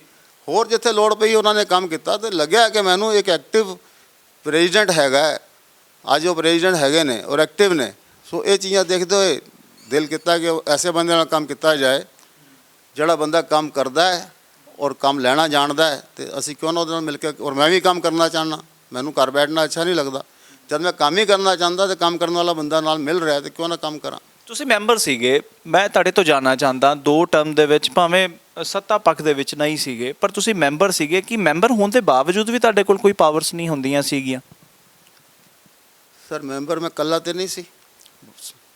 ਹੋਰ ਜਿੱਥੇ ਲੋੜ ਪਈ ਉਹਨਾਂ ਨੇ ਕੰਮ ਕੀਤਾ। ਤੇ ਲੱਗਿਆ ਕਿ ਮੈਨੂੰ ਇੱਕ ਐਕਟਿਵ ਪ੍ਰੈਜ਼ੀਡੈਂਟ ਹੈਗਾ, ਅੱਜ ਉਹ ਪ੍ਰੈਜ਼ੀਡੈਂਟ ਹੈਗੇ ਨੇ ਔਰ ਐਕਟਿਵ ਨੇ। ਸੋ ਇਹ ਚੀਜ਼ਾਂ ਦੇਖਦੇ ਹੋਏ ਦਿਲ ਕੀਤਾ ਕਿ ਐਸੇ ਬੰਦੇ ਨਾਲ ਕੰਮ ਕੀਤਾ ਜਾਏ ਜਿਹੜਾ ਬੰਦਾ ਕੰਮ ਕਰਦਾ ਹੈ ਔਰ ਕੰਮ ਲੈਣਾ ਜਾਣਦਾ ਹੈ ਤੇ ਅਸੀਂ ਕਿਉਂ ਨਾ ਉਹਦੇ ਨਾਲ ਮਿਲ ਕੇ, ਔਰ ਮੈਂ ਵੀ ਕੰਮ ਕਰਨਾ ਚਾਹੁੰਦਾ, ਮੈਨੂੰ ਘਰ ਬੈਠਣਾ ਅੱਛਾ ਨਹੀਂ ਲੱਗਦਾ। ਜਦ ਮੈਂ ਕੰਮ ਹੀ ਕਰਨਾ ਚਾਹੁੰਦਾ ਤੇ ਕੰਮ ਕਰਨ ਵਾਲਾ ਬੰਦਾ ਨਾਲ ਮਿਲ ਰਿਹਾ ਤੇ ਕਿਉਂ ਨਾ ਕੰਮ ਕਰਾਂ। ਤੁਸੀਂ ਮੈਂਬਰ ਸੀਗੇ, ਮੈਂ ਤੁਹਾਡੇ ਤੋਂ ਜਾਣਨਾ ਚਾਹੁੰਦਾ 2 ਟਰਮ ਦੇ ਵਿੱਚ ਭਾਵੇਂ ਸੱਤਾ ਪੱਖ ਦੇ ਵਿੱਚ ਨਹੀਂ ਸੀਗੇ ਪਰ ਤੁਸੀਂ ਮੈਂਬਰ ਸੀਗੇ, ਕਿ ਮੈਂਬਰ ਹੋਣ ਦੇ ਬਾਵਜੂਦ ਵੀ ਤੁਹਾਡੇ ਕੋਲ ਕੋਈ ਪਾਵਰਸ ਨਹੀਂ ਹੁੰਦੀਆਂ ਸੀਗੀਆਂ? ਸਰ ਮੈਂਬਰ ਮੈਂ ਇਕੱਲਾ ਤੇ ਨਹੀਂ ਸੀ,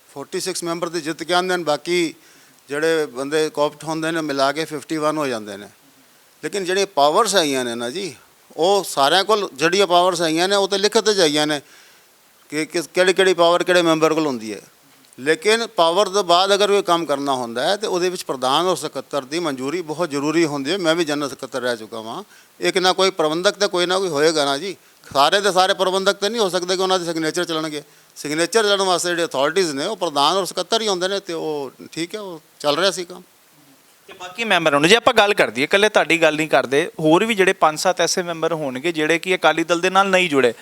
46 ਮੈਂਬਰ ਤੇ ਜਿੱਤ ਕੇ ਆਉਂਦੇ ਨੇ, ਬਾਕੀ ਜਿਹੜੇ ਬੰਦੇ ਕੋਪਟ ਹੁੰਦੇ ਨੇ ਮਿਲਾ ਕੇ 51 ਹੋ ਜਾਂਦੇ ਨੇ। ਲੇਕਿਨ ਜਿਹੜੀਆਂ ਪਾਵਰਸ ਆਈਆਂ ਨੇ ਨਾ ਜੀ, ਉਹ ਸਾਰਿਆਂ ਕੋਲ ਜਿਹੜੀਆਂ ਪਾਵਰਸ ਆਈਆਂ ਨੇ ਉਹ ਤੇ ਲਿਖਤ 'ਚ ਆਈਆਂ ਨੇ ਕਿ ਕਿਹੜੀ ਪਾਵਰ ਕਿਹੜੇ ਮੈਂਬਰ ਕੋਲ ਹੁੰਦੀ ਹੈ। ਲੇਕਿਨ ਪਾਵਰ ਤੋਂ ਬਾਅਦ ਅਗਰ ਕੋਈ ਕੰਮ ਕਰਨਾ ਹੁੰਦਾ ਹੈ ਤੇ ਉਹਦੇ ਵਿੱਚ ਪ੍ਰਧਾਨ ਔਰ ਸਕੱਤਰ ਦੀ ਮਨਜ਼ੂਰੀ ਬਹੁਤ ਜ਼ਰੂਰੀ ਹੁੰਦੀ ਹੈ। ਮੈਂ ਵੀ ਜਨਰਲ ਸਕੱਤਰ ਰਹਿ ਚੁੱਕਾ ਹਾਂ। ਇੱਕ ਨਾ ਕੋਈ ਪ੍ਰਬੰਧਕ ਤਾਂ ਕੋਈ ਨਾ ਕੋਈ ਹੋਏਗਾ ਨਾ ਜੀ, ਸਾਰੇ ਦੇ ਸਾਰੇ ਪ੍ਰਬੰਧਕ ਤਾਂ ਨਹੀਂ ਹੋ ਸਕਦੇ ਕਿ ਉਹਨਾਂ ਦੇ ਸਿਗਨੇਚਰ ਚੱਲਣਗੇ। ਸਿਗਨੇਚਰ ਚੱਲਣ ਵਾਸਤੇ ਜਿਹੜੇ ਅਥਾਰਟੀਜ਼ ਨੇ ਉਹ ਪ੍ਰਧਾਨ ਔਰ ਸਕੱਤਰ ਹੀ ਹੁੰਦੇ ਨੇ ਤੇ ਉਹ ਠੀਕ ਹੈ, ਉਹ ਚੱਲ ਰਿਹਾ ਸੀ ਕੰਮ। ਤੇ ਬਾਕੀ ਮੈਂਬਰਾਂ ਨੂੰ ਜੇ ਆਪਾਂ ਗੱਲ ਕਰਦੀ ਹੈ, ਇਕੱਲੇ ਤੁਹਾਡੀ ਗੱਲ ਨਹੀਂ ਕਰਦੇ, ਹੋਰ ਵੀ ਜਿਹੜੇ 5-7 ਐਸੇ ਮੈਂਬਰ ਹੋਣਗੇ ਜਿਹੜੇ ਕਿ ਅਕਾਲੀ ਦਲ ਦੇ ਨਾਲ ਨਹੀਂ ਜੁੜੇ,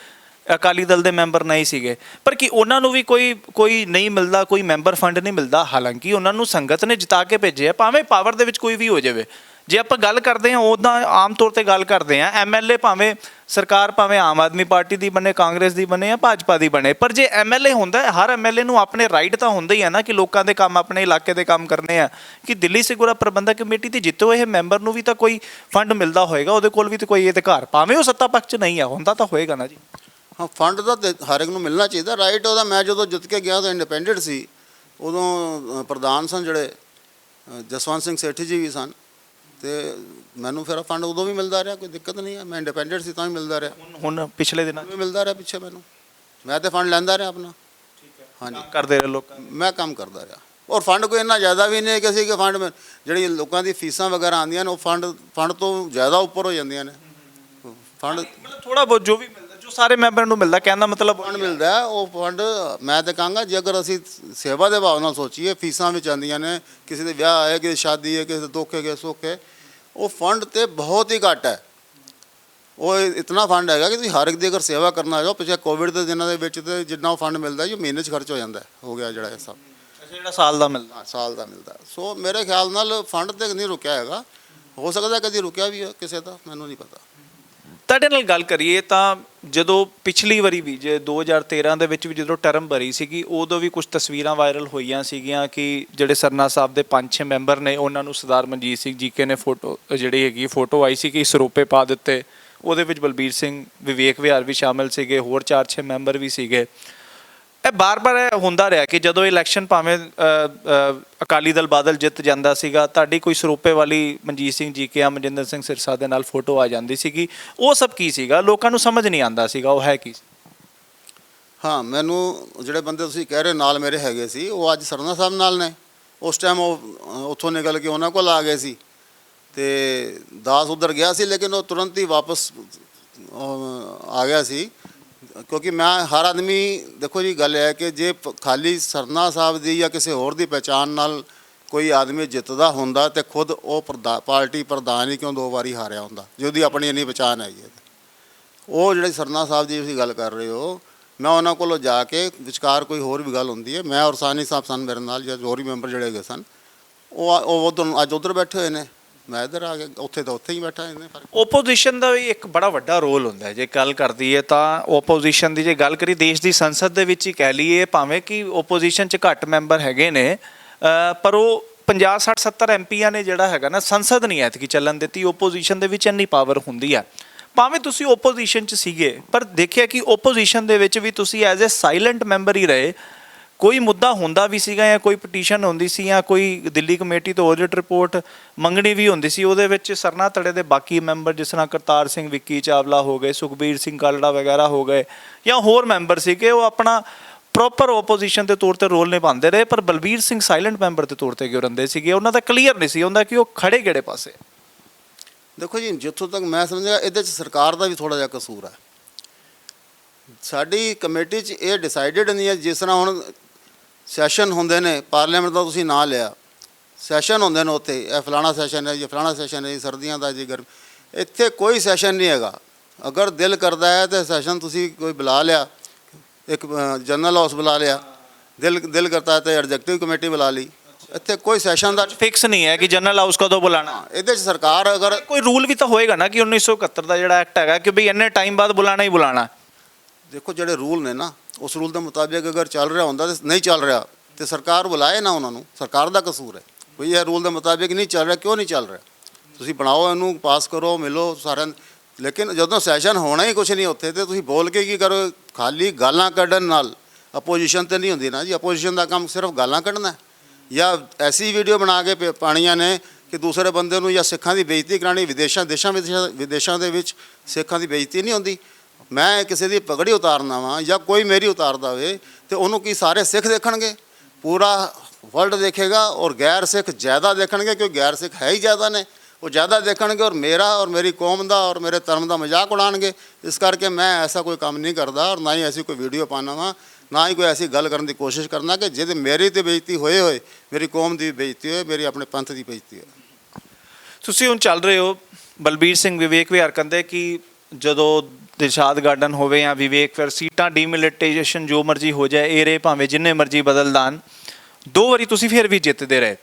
ਅਕਾਲੀ ਦਲ ਦੇ ਮੈਂਬਰ ਨਹੀਂ ਸੀਗੇ, ਪਰ ਕੀ ਉਹਨਾਂ ਨੂੰ ਵੀ ਕੋਈ ਨਹੀਂ ਮਿਲਦਾ, ਕੋਈ ਮੈਂਬਰ ਫੰਡ ਨਹੀਂ ਮਿਲਦਾ? ਹਾਲਾਂਕਿ ਉਹਨਾਂ ਨੂੰ ਸੰਗਤ ਨੇ ਜਿਤਾ ਕੇ ਭੇਜਿਆ, ਭਾਵੇਂ ਪਾਵਰ ਦੇ ਵਿੱਚ ਕੋਈ ਵੀ ਹੋ ਜਾਵੇ। ਜੇ ਆਪਾਂ ਗੱਲ ਕਰਦੇ ਹਾਂ ਉੱਦਾਂ ਆਮ ਤੌਰ ਤੇ ਗੱਲ ਕਰਦੇ ਹਾਂ, ਐਮਐਲਏ ਭਾਵੇਂ ਸਰਕਾਰ ਭਾਵੇਂ ਆਮ ਆਦਮੀ ਪਾਰਟੀ ਦੀ ਬਣੇ, ਕਾਂਗਰਸ ਦੀ ਬਣੇ ਜਾਂ ਭਾਜਪਾ ਦੀ ਬਣੇ, ਪਰ ਜੇ ਐਮਐਲਏ ਹੁੰਦਾ, ਹਰ ਐਮਐਲਏ ਨੂੰ ਆਪਣੇ ਰਾਈਟ ਤਾਂ ਹੁੰਦਾ ਹੀ ਹੈ ਨਾ ਕਿ ਲੋਕਾਂ ਦੇ ਕੰਮ, ਆਪਣੇ ਇਲਾਕੇ ਦੇ ਕੰਮ ਕਰਨੇ ਆ। ਕਿ ਦਿੱਲੀ ਸਿੱਖ ਗੁਰਦੁਆਰਾ ਪ੍ਰਬੰਧਕ ਕਮੇਟੀ ਤੇ ਜਿੱਤੋ ਇਹ ਮੈਂਬਰ ਨੂੰ ਵੀ ਤਾਂ ਕੋਈ ਫੰਡ ਮਿਲਦਾ ਹੋਏਗਾ, ਉਹਦੇ ਕੋਲ ਵੀ ਤਾਂ ਕੋਈ ਅਧਿਕਾਰ, ਭਾਵੇਂ ਉਹ ਸੱਤਾ ਪੱਖ 'ਚ ਨਹੀਂ ਆ, ਹੁੰਦਾ ਤਾਂ ਹੋਏਗਾ ਨਾ ਜੀ। ਹਾਂ, ਫੰਡ ਦਾ ਤੇ ਹਰ ਇੱਕ ਨੂੰ ਮਿਲਣਾ ਚਾਹੀਦਾ, ਰਾਈਟ ਉਹਦਾ। ਮੈਂ ਜਦੋਂ ਜਿੱਤ ਕੇ ਗਿਆ ਤਾਂ ਇੰਡੀਪੈਂਡੈਂਟ ਸੀ, ਉਦੋਂ ਪ੍ਰਧਾਨ ਸਨ ਜਿਹੜੇ ਜਸਵੰਤ ਸਿੰਘ ਸੇਠੀ ਜੀ ਵੀ ਸਨ, ਤੇ ਮੈਨੂੰ ਫਿਰ ਫੰਡ ਉਦੋਂ ਵੀ ਮਿਲਦਾ ਰਿਹਾ, ਕੋਈ ਦਿੱਕਤ ਨਹੀਂ ਹੈ। ਮੈਂ ਇੰਡੀਪੈਂਡੈਂਟ ਸੀ ਤਾਂ ਵੀ ਮਿਲਦਾ ਰਿਹਾ, ਹੁਣ ਪਿਛਲੇ ਦਿਨਾਂ ਵੀ ਮਿਲਦਾ ਰਿਹਾ ਪਿੱਛੇ ਮੈਨੂੰ, ਮੈਂ ਤੇ ਫੰਡ ਲੈਂਦਾ ਰਿਹਾ ਆਪਣਾ। ਹਾਂਜੀ, ਕਰਦੇ ਰਹੇ ਲੋਕਾਂ ਨੂੰ। ਮੈਂ ਕੰਮ ਕਰਦਾ ਰਿਹਾ, ਔਰ ਫੰਡ ਕੋਈ ਇੰਨਾ ਜ਼ਿਆਦਾ ਵੀ ਨਹੀਂ ਕਿ ਅਸੀਂ ਕਿ ਫੰਡ ਜਿਹੜੀ ਲੋਕਾਂ ਦੀ ਫੀਸਾਂ ਵਗੈਰਾ ਆਉਂਦੀਆਂ ਨੇ ਉਹ ਫੰਡ ਤੋਂ ਜ਼ਿਆਦਾ ਉੱਪਰ ਹੋ ਜਾਂਦੀਆਂ ਨੇ। ਫੰਡ ਮਤਲਬ ਥੋੜਾ ਬਹੁਤ ਜੋ ਵੀ ਮਿਲਦਾ, ਜੋ ਸਾਰੇ ਮੈਂਬਰਾਂ ਨੂੰ ਮਿਲਦਾ, ਕਹਿਣ ਦਾ ਮਤਲਬ ਫੰਡ ਮਿਲਦਾ ਹੈ, ਉਹ ਫੰਡ ਮੈਂ ਤਾਂ ਕਹਾਂਗਾ ਜੇ ਅਗਰ ਅਸੀਂ ਸੇਵਾ ਦੇ ਭਾਵ ਨਾਲ ਸੋਚੀਏ, ਫੀਸਾਂ ਵਿੱਚ ਆਉਂਦੀਆਂ ਨੇ, ਕਿਸੇ ਦੇ ਵਿਆਹ ਹੈ, ਕਿਸੇ ਦੀ ਸ਼ਾਦੀ ਹੈ, ਕਿਸੇ ਦੇ ਦੁੱਖ ਹੈ, ਕਿਸੇ ਸੁੱਖ ਹੈ, ਉਹ ਫੰਡ ਤੇ ਬਹੁਤ ਹੀ ਘੱਟ ਹੈ। ਉਹ ਇਤਨਾ ਫੰਡ ਹੈਗਾ ਕਿ ਤੁਸੀਂ ਹਰ ਇੱਕ ਦੀ ਅਗਰ ਸੇਵਾ ਕਰਨਾ ਚਾਹੋ, ਪਿੱਛੇ ਕੋਵਿਡ ਦੇ ਦਿਨਾਂ ਦੇ ਵਿੱਚ ਤੇ ਜਿੰਨਾ ਉਹ ਫੰਡ ਮਿਲਦਾ ਜੀ ਮਹੀਨੇ 'ਚ ਖਰਚ ਹੋ ਜਾਂਦਾ ਹੋ ਗਿਆ ਜਿਹੜਾ ਇਹ ਸਭ। ਜਿਹੜਾ ਸਾਲ ਦਾ ਮਿਲਦਾ, ਹਾਂ, ਸਾਲ ਦਾ ਮਿਲਦਾ। ਸੋ ਮੇਰੇ ਖਿਆਲ ਨਾਲ ਫੰਡ ਤੇ ਨਹੀਂ ਰੁਕਿਆ ਹੈਗਾ, ਹੋ ਸਕਦਾ ਕਦੀ ਰੁਕਿਆ ਵੀ ਹੋ ਕਿਸੇ ਦਾ, ਮੈਨੂੰ ਨਹੀਂ ਪਤਾ। ਤੁਹਾਡੇ ਨਾਲ ਗੱਲ ਕਰੀਏ ਤਾਂ ਜਦੋਂ ਪਿਛਲੀ ਵਾਰੀ ਵੀ ਜੇ 2013 ਦੇ ਵਿੱਚ ਵੀ ਜਦੋਂ ਟਰਮ ਭਰੀ ਸੀਗੀ, ਉਦੋਂ ਵੀ ਕੁਝ ਤਸਵੀਰਾਂ ਵਾਇਰਲ ਹੋਈਆਂ ਸੀਗੀਆਂ ਕਿ ਜਿਹੜੇ ਸਰਨਾ ਸਾਹਿਬ ਦੇ 5-6 ਮੈਂਬਰ ਨੇ ਉਹਨਾਂ ਨੂੰ ਸਰਦਾਰ ਮਨਜੀਤ ਸਿੰਘ ਜੀਕੇ ਨੇ ਫੋਟੋ ਜਿਹੜੀ ਹੈਗੀ ਫੋਟੋ ਆਈ ਸੀ ਕਿ ਸਰੋਪੇ ਪਾ ਦਿੱਤੇ। ਉਹਦੇ ਵਿੱਚ ਬਲਬੀਰ ਸਿੰਘ, ਵਿਵੇਕ ਵਿਹਾਰ ਵੀ ਸ਼ਾਮਿਲ ਸੀਗੇ, ਹੋਰ 4-6 ਮੈਂਬਰ ਵੀ ਸੀਗੇ। ਇਹ ਬਾਰ-ਬਾਰ ਹੁੰਦਾ ਰਿਹਾ ਕਿ ਜਦੋਂ ਇਲੈਕਸ਼ਨ ਭਾਵੇਂ ਅਕਾਲੀ ਦਲ ਬਾਦਲ ਜਿੱਤ ਜਾਂਦਾ ਸੀਗਾ, ਤੁਹਾਡੀ ਕੋਈ ਸਰੋਪੇ ਵਾਲੀ ਮਨਜੀਤ ਸਿੰਘ ਜੀਕੇ, ਮਨਜਿੰਦਰ ਸਿੰਘ ਸਿਰਸਾ ਦੇ ਨਾਲ ਫੋਟੋ ਆ ਜਾਂਦੀ ਸੀਗੀ। ਉਹ ਸਭ ਕੀ ਸੀਗਾ? ਲੋਕਾਂ ਨੂੰ ਸਮਝ ਨਹੀਂ ਆਉਂਦਾ ਸੀਗਾ ਉਹ ਹੈ ਕੀ। ਹਾਂ, ਮੈਨੂੰ ਜਿਹੜੇ ਬੰਦੇ ਤੁਸੀਂ ਕਹਿ ਰਹੇ ਨਾਲ ਮੇਰੇ ਹੈਗੇ ਸੀ, ਉਹ ਅੱਜ ਸਰਨਾ ਸਾਹਿਬ ਨਾਲ ਨੇ। ਉਸ ਟਾਈਮ ਉਹ ਉੱਥੋਂ ਨਿਕਲ ਕੇ ਉਹਨਾਂ ਕੋਲ ਆ ਗਏ ਸੀ ਤੇ ਦਾਸ ਉੱਧਰ ਗਿਆ ਸੀ, ਲੇਕਿਨ ਉਹ ਤੁਰੰਤ ਹੀ ਵਾਪਸ ਆ ਗਿਆ ਸੀ। ਕਿਉਂਕਿ ਮੈਂ ਹਰ ਆਦਮੀ, ਦੇਖੋ ਜੀ ਗੱਲ ਹੈ ਕਿ ਜੇ ਖਾਲੀ ਸਰਨਾ ਸਾਹਿਬ ਦੀ ਜਾਂ ਕਿਸੇ ਹੋਰ ਦੀ ਪਹਿਚਾਣ ਨਾਲ ਕੋਈ ਆਦਮੀ ਜਿੱਤਦਾ ਹੁੰਦਾ ਤੇ ਖੁਦ ਉਹ ਪਾਰਟੀ ਪ੍ਰਧਾਨ ਹੀ ਕਿਉਂ 2 ਵਾਰੀ ਹਾਰਿਆ ਹੁੰਦਾ, ਜੇ ਉਹਦੀ ਆਪਣੀ ਇੰਨੀ ਪਹਿਚਾਣ ਹੈਗੀ ਹੈ। ਉਹ ਜਿਹੜੇ ਸਰਨਾ ਸਾਹਿਬ ਦੀ ਤੁਸੀਂ ਗੱਲ ਕਰ ਰਹੇ ਹੋ, ਮੈਂ ਉਹਨਾਂ ਕੋਲੋਂ ਜਾ ਕੇ ਵਿਚਕਾਰ ਕੋਈ ਹੋਰ ਵੀ ਗੱਲ ਹੁੰਦੀ ਹੈ, ਮੈਂ ਔਰ ਸਾਨੀ ਸਾਹਿਬ ਸਨ ਮੇਰੇ ਨਾਲ, ਜਾਂ ਹੋਰ ਵੀ ਮੈਂਬਰ ਜਿਹੜੇ ਹੈਗੇ ਸਨ, ਉਹ ਉਧਰ ਅੱਜ ਉੱਧਰ ਬੈਠੇ ਹੋਏ ਨੇ, ਮੈਂ ਇੱਧਰ ਆ ਕੇ, ਉੱਥੇ ਤਾਂ ਉੱਥੇ ਹੀ ਬੈਠਾ। ਇਹਨੇ ਫਰਕ। ਓਪੋਜੀਸ਼ਨ ਦਾ ਵੀ ਇੱਕ ਬੜਾ ਵੱਡਾ ਰੋਲ ਹੁੰਦਾ ਹੈ। ਜੇ ਗੱਲ ਕਰਦੀ ਹੈ ਤਾਂ ਓਪੋਜੀਸ਼ਨ ਦੀ ਜੇ ਗੱਲ ਕਰੀ ਦੇਸ਼ ਦੀ ਸੰਸਦ ਦੇ ਵਿੱਚ ਹੀ ਕਹਿ ਲਈਏ, ਭਾਵੇਂ ਕਿ ਓਪੋਜੀਸ਼ਨ 'ਚ ਘੱਟ ਮੈਂਬਰ ਹੈਗੇ ਨੇ ਪਰ ਉਹ 50-60-70 ਐਮਪੀਆਂ ਨੇ ਜਿਹੜਾ ਹੈਗਾ ਨਾ, ਸੰਸਦ ਨਹੀਂ ਐਤਕੀ ਚੱਲਣ ਦਿੱਤੀ। ਓਪੋਜੀਸ਼ਨ ਦੇ ਵਿੱਚ ਇੰਨੀ ਪਾਵਰ ਹੁੰਦੀ ਹੈ। ਭਾਵੇਂ ਤੁਸੀਂ ਓਪੋਜੀਸ਼ਨ 'ਚ ਸੀਗੇ ਪਰ ਦੇਖਿਆ ਕਿ ਓਪੋਜੀਸ਼ਨ ਦੇ ਵਿੱਚ ਵੀ ਤੁਸੀਂ ਐਜ਼ ਏ ਸਾਇਲੈਂਟ ਮੈਂਬਰ ਹੀ ਰਹੇ। ਕੋਈ ਮੁੱਦਾ ਹੁੰਦਾ ਵੀ ਸੀਗਾ ਜਾਂ ਕੋਈ ਪਟੀਸ਼ਨ ਹੁੰਦੀ ਸੀ ਜਾਂ ਕੋਈ ਦਿੱਲੀ ਕਮੇਟੀ ਤੋਂ ਆਡਿਟ ਰਿਪੋਰਟ ਮੰਗਣੀ ਵੀ ਹੁੰਦੀ ਸੀ, ਉਹਦੇ ਵਿੱਚ ਸਰਨਾ ਧੜੇ ਦੇ ਬਾਕੀ ਮੈਂਬਰ ਜਿਸ ਤਰ੍ਹਾਂ ਕਰਤਾਰ ਸਿੰਘ, ਵਿੱਕੀ ਚਾਵਲਾ ਹੋ ਗਏ, ਸੁਖਬੀਰ ਸਿੰਘ ਕਾਲੜਾ ਵਗੈਰਾ ਹੋ ਗਏ ਜਾਂ ਹੋਰ ਮੈਂਬਰ ਸੀਗੇ, ਉਹ ਆਪਣਾ ਪ੍ਰੋਪਰ ਓਪੋਜੀਸ਼ਨ ਦੇ ਤੌਰ ਤੇ ਰੋਲ ਨਿਭਾਉਂਦੇ ਰਹੇ। ਪਰ ਬਲਬੀਰ ਸਿੰਘ ਸਾਇਲੈਂਟ ਮੈਂਬਰ ਦੇ ਤੌਰ ਤੇ ਕਿਉਂ ਰਹਿੰਦੇ ਸੀਗੇ? ਉਹਨਾਂ ਦਾ ਕਲੀਅਰ ਨਹੀਂ ਸੀ ਹੁੰਦਾ ਕਿ ਉਹ ਖੜੇ ਕਿਹੜੇ ਪਾਸੇ। ਦੇਖੋ ਜੀ, ਜਿੱਥੋਂ ਤੱਕ ਮੈਂ ਸਮਝਿਆ ਇਹਦੇ 'ਚ ਸਰਕਾਰ ਦਾ ਵੀ ਥੋੜ੍ਹਾ ਜਿਹਾ ਕਸੂਰ ਹੈ। ਸਾਡੀ ਕਮੇਟੀ 'ਚ ਇਹ ਡਿਸਾਈਡਡ ਨਹੀਂ ਹੈ, ਜਿਸ ਤਰ੍ਹਾਂ ਹੁਣ ਸੈਸ਼ਨ ਹੁੰਦੇ ਨੇ ਪਾਰਲੀਮੈਂਟ ਦਾ, ਤੁਸੀਂ ਨਾਂ ਲਿਆ, ਸੈਸ਼ਨ ਹੁੰਦੇ ਨੇ ਉੱਥੇ, ਇਹ ਫਲਾਣਾ ਸੈਸ਼ਨ ਹੈ ਜੀ, ਫਲਾਣਾ ਸੈਸ਼ਨ ਹੈ ਜੀ, ਸਰਦੀਆਂ ਦਾ ਜੀ, ਗਰਮ। ਇੱਥੇ ਕੋਈ ਸੈਸ਼ਨ ਨਹੀਂ ਹੈਗਾ। ਅਗਰ ਦਿਲ ਕਰਦਾ ਹੈ ਤਾਂ ਸੈਸ਼ਨ ਤੁਸੀਂ ਕੋਈ ਬੁਲਾ ਲਿਆ, ਇੱਕ ਜਨਰਲ ਹਾਊਸ ਬੁਲਾ ਲਿਆ, ਦਿਲ ਕਰਤਾ ਹੈ ਤਾਂ ਐਗਜ਼ੈਕਟਿਵ ਕਮੇਟੀ ਬੁਲਾ ਲਈ, ਇੱਥੇ ਕੋਈ ਸੈਸ਼ਨ ਦਾ ਫਿਕਸ ਨਹੀਂ ਹੈ ਕਿ ਜਨਰਲ ਹਾਊਸ ਕਦੋਂ ਬੁਲਾਣਾ। ਇਹਦੇ 'ਚ ਸਰਕਾਰ ਅਗਰ ਕੋਈ ਰੂਲ ਵੀ ਤਾਂ ਹੋਏਗਾ ਨਾ ਕਿ 1971 ਦਾ ਜਿਹੜਾ ਐਕਟ ਹੈਗਾ ਕਿ ਵੀ ਇੰਨੇ ਟਾਈਮ ਬਾਅਦ ਬੁਲਾਣਾ ਹੀ ਬੁਲਾਣਾ। ਦੇਖੋ ਜਿਹੜੇ ਰੂਲ ਨੇ ਨਾ ਉਸ ਰੂਲ ਦੇ ਮੁਤਾਬਿਕ ਅਗਰ ਚੱਲ ਰਿਹਾ ਹੁੰਦਾ ਤੇ ਨਹੀਂ ਚੱਲ ਰਿਹਾ ਤੇ ਸਰਕਾਰ ਬੁਲਾਏ ਨਾ ਉਹਨਾਂ ਨੂੰ, ਸਰਕਾਰ ਦਾ ਕਸੂਰ ਹੈ। ਵੀ ਇਹ ਰੂਲ ਦੇ ਮੁਤਾਬਿਕ ਨਹੀਂ ਚੱਲ ਰਿਹਾ, ਕਿਉਂ ਨਹੀਂ ਚੱਲ ਰਿਹਾ? ਤੁਸੀਂ ਬਣਾਓ ਇਹਨੂੰ, ਪਾਸ ਕਰੋ, ਮਿਲੋ ਸਾਰਿਆਂ ਨੂੰ। ਲੇਕਿਨ ਜਦੋਂ ਸੈਸ਼ਨ ਹੋਣਾ ਹੀ ਕੁਛ ਨਹੀਂ ਉੱਥੇ ਤੇ ਤੁਸੀਂ ਬੋਲ ਕੇ ਕੀ ਕਰੋ? ਖਾਲੀ ਗਾਲਾਂ ਕੱਢਣ ਨਾਲ ਅਪੋਜੀਸ਼ਨ ਤੇ ਨਹੀਂ ਹੁੰਦੀ ਨਾ ਜੀ। ਅਪੋਜੀਸ਼ਨ ਦਾ ਕੰਮ ਸਿਰਫ ਗਾਲਾਂ ਕੱਢਣਾ ਹੈ ਜਾਂ ਐਸੀ ਵੀਡੀਓ ਬਣਾ ਕੇ ਪਾਣੀਆਂ ਨੇ ਕਿ ਦੂਸਰੇ ਬੰਦੇ ਨੂੰ ਜਾਂ ਸਿੱਖਾਂ ਦੀ ਬੇਇੱਜ਼ਤੀ ਕਰਾਣੀ। ਵਿਦੇਸ਼ਾਂ ਦੇ ਵਿੱਚ ਸਿੱਖਾਂ ਦੀ ਬੇਇੱਜ਼ਤੀ ਨਹੀਂ ਹੁੰਦੀ। ਮੈਂ ਕਿਸੇ ਦੀ ਪਗੜੀ ਉਤਾਰਨਾ ਵਾਂ ਜਾਂ ਕੋਈ ਮੇਰੀ ਉਤਾਰਦਾ ਹੋਵੇ ਤੇ ਉਹਨੂੰ ਕੀ ਸਾਰੇ ਸਿੱਖ ਦੇਖਣਗੇ? ਪੂਰਾ ਵਰਲਡ ਦੇਖੇਗਾ ਔਰ ਗੈਰ ਸਿੱਖ ਜ਼ਿਆਦਾ ਦੇਖਣਗੇ ਕਿਉਂਕਿ ਗੈਰ ਸਿੱਖ ਹੈ ਹੀ ਜ਼ਿਆਦਾ ਨੇ। ਉਹ ਜ਼ਿਆਦਾ ਦੇਖਣਗੇ ਔਰ ਮੇਰਾ ਔਰ ਮੇਰੀ ਕੌਮ ਦਾ ਔਰ ਮੇਰੇ ਧਰਮ ਦਾ ਮਜ਼ਾਕ ਉਡਾਉਣਗੇ। ਇਸ ਕਰਕੇ ਮੈਂ ਐਸਾ ਕੋਈ ਕੰਮ ਨਹੀਂ ਕਰਦਾ ਔਰ ਨਾ ਹੀ ਐਸੀ ਕੋਈ ਵੀਡੀਓ ਪਾਉਣਾ ਵਾ, ਨਾ ਹੀ ਕੋਈ ਐਸੀ ਗੱਲ ਕਰਨ ਦੀ ਕੋਸ਼ਿਸ਼ ਕਰਨਾ ਕਿ ਜਿਹਦੇ ਮੇਰੀ ਤੇ ਬੇਇੱਜ਼ਤੀ ਹੋਏ ਮੇਰੀ ਕੌਮ ਦੀ ਬੇਇੱਜ਼ਤੀ ਹੋਏ, ਮੇਰੀ ਆਪਣੇ ਪੰਥ ਦੀ ਬੇਇੱਜ਼ਤੀ ਹੋਏ। ਤੁਸੀਂ ਹੁਣ ਚੱਲ ਰਹੇ ਹੋ ਬਲਬੀਰ ਸਿੰਘ ਵਿਵੇਕ ਵਿਹਾਰ ਕਹਿੰਦੇ ਕਿ ਜਦੋਂ ਦਿਲਸ਼ਾਦ ਗਾਰਡਨ ਹੋਵੇ ਜਾਂ ਵਿਵੇਕ ਫਿਰ ਸੀਟਾਂ ਡੀਮਿਲਿਟਾਈਜੇਸ਼ਨ ਜੋ ਮਰਜ਼ੀ ਹੋ ਜਾਏ, ਏਰੇ ਭਾਵੇਂ ਜਿੰਨੇ ਮਰਜ਼ੀ ਬਦਲਦਾਨ, 2 ਵਾਰੀ ਤੁਸੀਂ ਫਿਰ ਵੀ ਜਿੱਤਦੇ ਰਹੇ।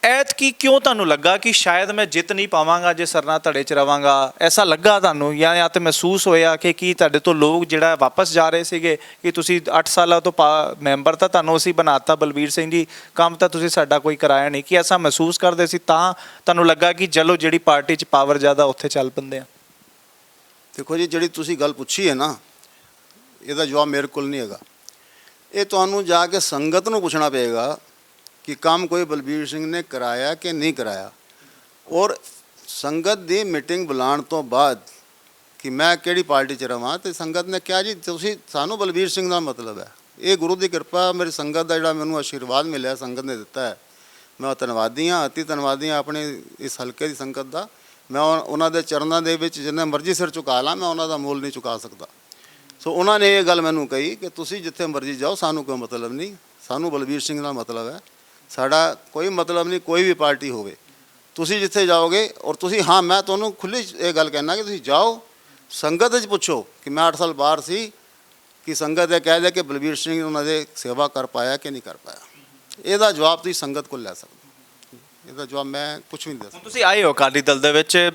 ਐਤਕੀ ਕਿਉਂ ਤੁਹਾਨੂੰ ਲੱਗਾ ਕਿ ਸ਼ਾਇਦ ਮੈਂ ਜਿੱਤ ਨਹੀਂ ਪਾਵਾਂਗਾ ਜੇ ਸਰਨਾ ਧੜੇ 'ਚ ਰਵਾਂਗਾ? ਐਸਾ ਲੱਗਾ ਤੁਹਾਨੂੰ ਜਾਂ ਤੇ ਮਹਿਸੂਸ ਹੋਇਆ ਕਿ ਕੀ ਤੁਹਾਡੇ ਤੋਂ ਲੋਕ ਜਿਹੜਾ ਵਾਪਸ ਜਾ ਰਹੇ ਸੀਗੇ ਕਿ ਤੁਸੀਂ 8 ਸਾਲਾਂ ਤੋਂ ਮੈਂਬਰ ਤਾਂ ਤੁਹਾਨੂੰ ਅਸੀਂ ਬਣਾਤਾ ਬਲਬੀਰ ਸਿੰਘ ਜੀ, ਕੰਮ ਤਾਂ ਤੁਸੀਂ ਸਾਡਾ ਕੋਈ ਕਰਾਇਆ ਨਹੀਂ, ਕਿ ਐਸਾ ਮਹਿਸੂਸ ਕਰਦੇ ਸੀ ਤਾਂ ਤੁਹਾਨੂੰ ਲੱਗਾ ਕਿ ਚਲੋ ਜਿਹੜੀ ਪਾਰਟੀ 'ਚ ਪਾਵਰ ਜ਼ਿਆਦਾ ਉੱਥੇ ਚੱਲ ਪੈਂਦੇ ਆ? ਦੇਖੋ ਜੀ, ਜਿਹੜੀ ਤੁਸੀਂ ਗੱਲ ਪੁੱਛੀ ਹੈ ਨਾ, ਇਹਦਾ ਜਵਾਬ ਮੇਰੇ ਕੋਲ ਨਹੀਂ ਹੈਗਾ। ਇਹ ਤੁਹਾਨੂੰ ਜਾ ਕੇ ਸੰਗਤ ਨੂੰ ਪੁੱਛਣਾ ਪਏਗਾ ਕਿ ਕੰਮ ਕੋਈ ਬਲਬੀਰ ਸਿੰਘ ਨੇ ਕਰਾਇਆ ਕਿ ਨਹੀਂ ਕਰਾਇਆ। ਔਰ ਸੰਗਤ ਦੀ ਮੀਟਿੰਗ ਬੁਲਾਉਣ ਤੋਂ ਬਾਅਦ ਕਿ ਮੈਂ ਕਿਹੜੀ ਪਾਰਟੀ 'ਚ ਰਵਾਂ ਤੇ ਸੰਗਤ ਨੇ ਕਿਹਾ ਜੀ ਤੁਸੀਂ ਸਾਨੂੰ ਬਲਬੀਰ ਸਿੰਘ ਦਾ ਮਤਲਬ ਹੈ। ਇਹ ਗੁਰੂ ਦੀ ਕਿਰਪਾ, ਮੇਰੀ ਸੰਗਤ ਦਾ ਜਿਹੜਾ ਮੈਨੂੰ ਆਸ਼ੀਰਵਾਦ ਮਿਲਿਆ ਸੰਗਤ ਨੇ ਦਿੱਤਾ ਹੈ, ਮੈਂ ਧੰਨਵਾਦੀ ਹਾਂ, ਅਤੀ ਧੰਨਵਾਦੀ ਹਾਂ ਆਪਣੇ ਇਸ ਹਲਕੇ ਦੀ ਸੰਗਤ ਦਾ। ਮੈਂ ਉਹਨਾਂ ਦੇ ਚਰਨਾਂ ਦੇ ਵਿੱਚ ਜਿੰਨੇ ਮਰਜ਼ੀ ਸਿਰ ਝੁਕਾ ਲਾਂ, ਮੈਂ ਉਹਨਾਂ ਦਾ ਮੁੱਲ ਨਹੀਂ ਚੁਕਾ ਸਕਦਾ। ਸੋ ਉਹਨਾਂ ਨੇ ਇਹ ਗੱਲ ਮੈਨੂੰ ਕਹੀ ਕਿ ਤੁਸੀਂ ਜਿੱਥੇ ਮਰਜ਼ੀ ਜਾਓ, ਸਾਨੂੰ ਕੋਈ ਮਤਲਬ ਨਹੀਂ, ਸਾਨੂੰ ਬਲਬੀਰ ਸਿੰਘ ਨਾਲ ਮਤਲਬ ਹੈ, ਸਾਡਾ ਕੋਈ ਮਤਲਬ ਨਹੀਂ ਕੋਈ ਵੀ ਪਾਰਟੀ ਹੋਵੇ। ਤੁਸੀਂ ਜਿੱਥੇ ਜਾਓਗੇ ਔਰ ਤੁਸੀਂ, ਹਾਂ ਮੈਂ ਤੁਹਾਨੂੰ ਖੁੱਲ੍ਹੀ ਇਹ ਗੱਲ ਕਹਿਣਾ ਕਿ ਤੁਸੀਂ ਜਾਓ ਸੰਗਤ ਵਿੱਚ ਪੁੱਛੋ ਕਿ ਮੈਂ 8 ਸਾਲ ਬਾਹਰ ਸੀ ਕਿ ਸੰਗਤ ਇਹ ਕਹਿ ਦੇ ਕਿ ਬਲਬੀਰ ਸਿੰਘ ਉਹਨਾਂ ਦੇ ਸੇਵਾ ਕਰ ਪਾਇਆ ਕਿ ਨਹੀਂ ਕਰ ਪਾਇਆ। ਇਹਦਾ ਜਵਾਬ ਤੁਸੀਂ ਸੰਗਤ ਕੋਲ ਲੈ ਸਕਦੇ ਹੋ, ਇਹਦਾ ਜਵਾਬ ਮੈਂ ਕੁਝ ਵੀ ਨਹੀਂ ਦੇ ਸਕਦਾ। ਤੁਸੀਂ ਆਏ ਹੋ ਅਕਾਲੀ ਦਲ ਦੇ ਵਿੱਚ,